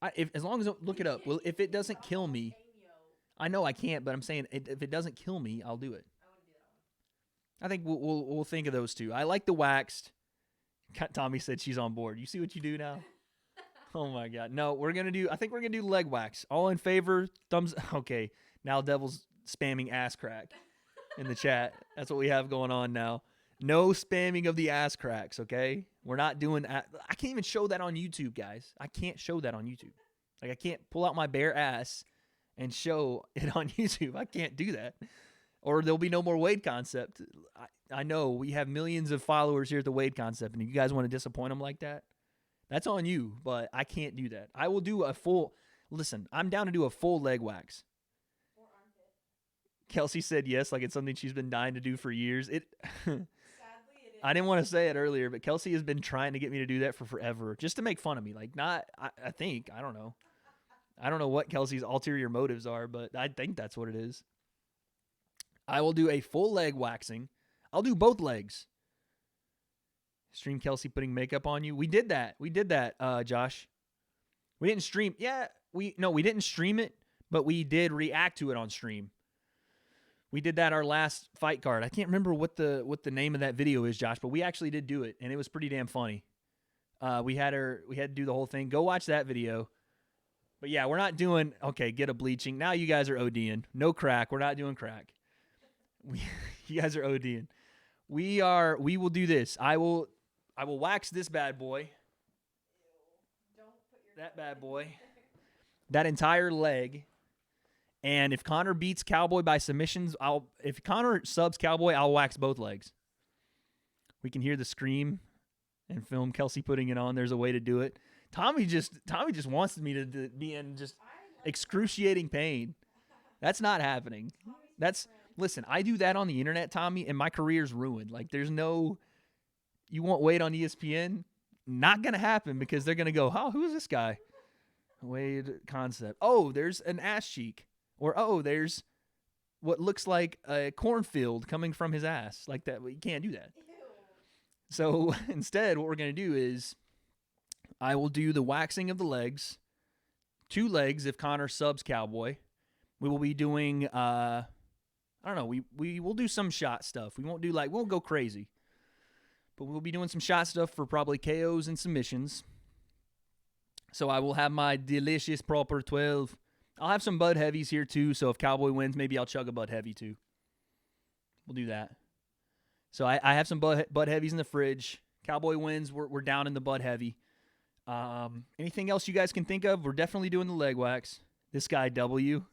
Speaker 3: W.A.D.E.
Speaker 2: As long as look it up. Well, if it doesn't kill me, I know I can't, but I'm saying if it doesn't kill me, I'll do it.
Speaker 3: I wouldn't do that one.
Speaker 2: I think we'll think of those two. I like the waxed. Tommy said she's on board. You see what you do now? Oh my God. No, I think we're gonna do leg wax. All in favor? Thumbs. Okay. Now Devil's spamming ass crack in the chat. That's what we have going on now. No spamming of the ass cracks. Okay. We're not doing. I can't even show that on YouTube, guys. I can't show that on YouTube. Like I can't pull out my bare ass and show it on YouTube. I can't do that. Or there'll be no more W.A.D.E concept. I know we have millions of followers here at the W.A.D concept, and you guys want to disappoint them like that? That's on you, but I can't do that. I will do a full, listen, I'm down to do a full leg wax.
Speaker 3: Or armpit.
Speaker 2: Kelsey said yes, like it's something she's been dying to do for years.
Speaker 3: Sadly, it is.
Speaker 2: I didn't want to say it earlier, but Kelsey has been trying to get me to do that for forever, just to make fun of me. Like, I don't know. I don't know what Kelsey's ulterior motives are, but I think that's what it is. I will do a full leg waxing. I'll do both legs. Stream Kelsey putting makeup on you. We did that, Josh. We didn't stream. Yeah, we didn't stream it, but we did react to it on stream. We did that our last fight card. I can't remember what the name of that video is, Josh, but we actually did do it, and it was pretty damn funny. We had to do the whole thing. Go watch that video. But yeah, we're not doing, okay, get a bleaching. Now you guys are ODing. No crack. We're not doing crack. You guys are ODing. We will do this. I will wax this bad boy.
Speaker 3: Don't put your
Speaker 2: That bad boy. That entire leg. And if Conor beats Cowboy by submissions, if Conor subs Cowboy, I'll wax both legs. We can hear the scream and film Kelsey putting it on. There's a way to do it. Tommy just wants me to be in just excruciating pain. That's not happening. Listen, I do that on the internet, Tommy, and my career's ruined. Like, there's no, you want W.A.D.E on ESPN? Not going to happen because they're going to go, oh, who is this guy? W.A.D.E concept. Oh, there's an ass cheek. Or, oh, there's what looks like a cornfield coming from his ass. Like that. You can't do that.
Speaker 3: Ew.
Speaker 2: So instead, what we're going to do is I will do the waxing of the legs. 2 legs if Conor subs Cowboy. We will be doing, I don't know, we will do some shot stuff. We won't go crazy. But we'll be doing some shot stuff for probably KOs and submissions. So I will have my delicious proper 12. I'll have some Bud Heavies here too, so if Cowboy wins, maybe I'll chug a Bud Heavy too. We'll do that. So I have some Bud Heavies in the fridge. Cowboy wins, we're down in the Bud Heavy. Anything else you guys can think of? We're definitely doing the leg wax. This guy, W.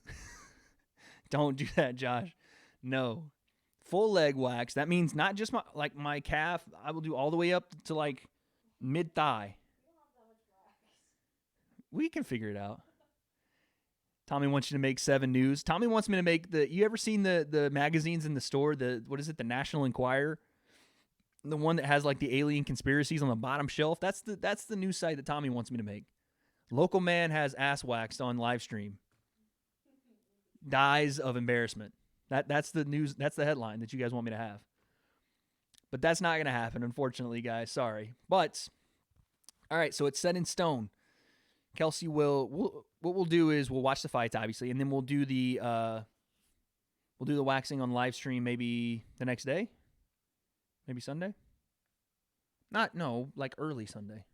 Speaker 2: Don't do that, Josh. No. Full leg wax. That means not just my calf. I will do all the way up to like mid-thigh. We can figure it out. Tommy wants you to make 7 News. Tommy wants me to make you ever seen the magazines in the store? The National Enquirer? The one that has like the alien conspiracies on the bottom shelf? That's the news site that Tommy wants me to make. Local man has ass waxed on live stream. Dies of embarrassment. That's the news. That's the headline that you guys want me to have. But that's not going to happen, unfortunately, guys. Sorry. But, all right, so it's set in stone. Kelsey what we'll do is we'll watch the fights, obviously, and then we'll do the waxing on live stream maybe the next day. Maybe Sunday? Like early Sunday.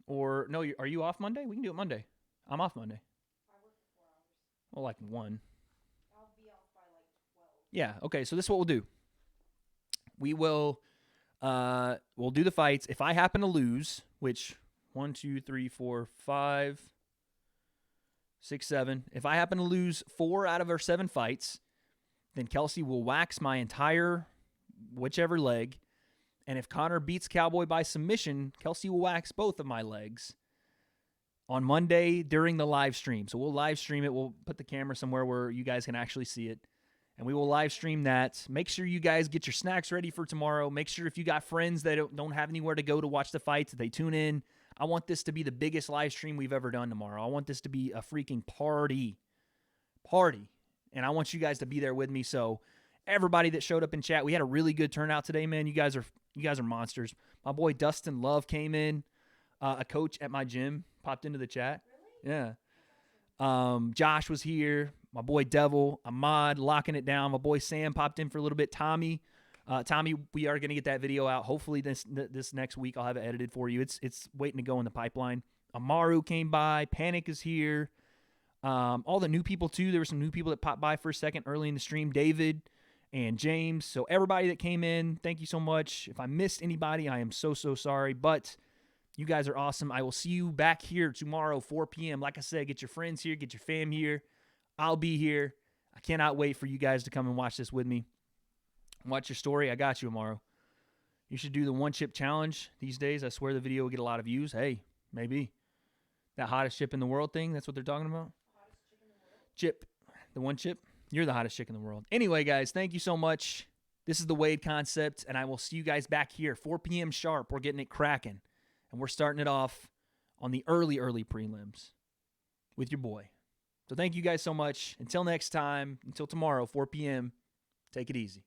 Speaker 2: Or, no, are you off Monday? We can do it Monday. I'm off Monday.
Speaker 3: I work for 4 hours.
Speaker 2: Well, like 1.
Speaker 3: I'll be off by like 12.
Speaker 2: Yeah, okay, so this is what we'll do. We will, we'll do the fights. If I happen to lose, which 1, 2, 3, 4, 5, 6, 7. If I happen to lose 4 out of our 7 fights, then Kelsey will wax my entire whichever leg. And if Conor beats Cowboy by submission, Kelsey will wax both of my legs on Monday during the live stream. So we'll live stream it. We'll put the camera somewhere where you guys can actually see it. and we will live stream that. Make sure you guys get your snacks ready for tomorrow. Make sure if you got friends that don't have anywhere to go to watch the fights, they tune in. I want this to be the biggest live stream we've ever done tomorrow. I want this to be a freaking party. And I want you guys to be there with me. So everybody that showed up in chat, we had a really good turnout today, man. You guys are monsters. My boy Dustin Love came in, a coach at my gym, popped into the chat. Really? Yeah. Josh was here. My boy Devil, Ahmad, locking it down. My boy Sam popped in for a little bit. Tommy, we are going to get that video out. Hopefully this next week I'll have it edited for you. It's waiting to go in the pipeline. Amaru came by. Panic is here. All the new people too. There were some new people that popped by for a second early in the stream. David and James. So everybody that came in, thank you so much. If I missed anybody, I am so sorry. But you guys are awesome. I will see you back here tomorrow, 4 p.m. Like I said, get your friends here, get your fam here. I'll be here. I cannot wait for you guys to come and watch this with me. Watch your story. I got you tomorrow. You should do the one chip challenge these days. I swear the video will get a lot of views. Hey, maybe. That hottest chip in the world thing, that's what they're talking about? Chip. The one chip. You're the hottest chick in the world. Anyway, guys, thank you so much. This is the W.A.D.E concept, and I will see you guys back here, 4 p.m. sharp. We're getting it cracking, and we're starting it off on the early prelims with your boy. So thank you guys so much. Until next time, until tomorrow, 4 p.m., take it easy.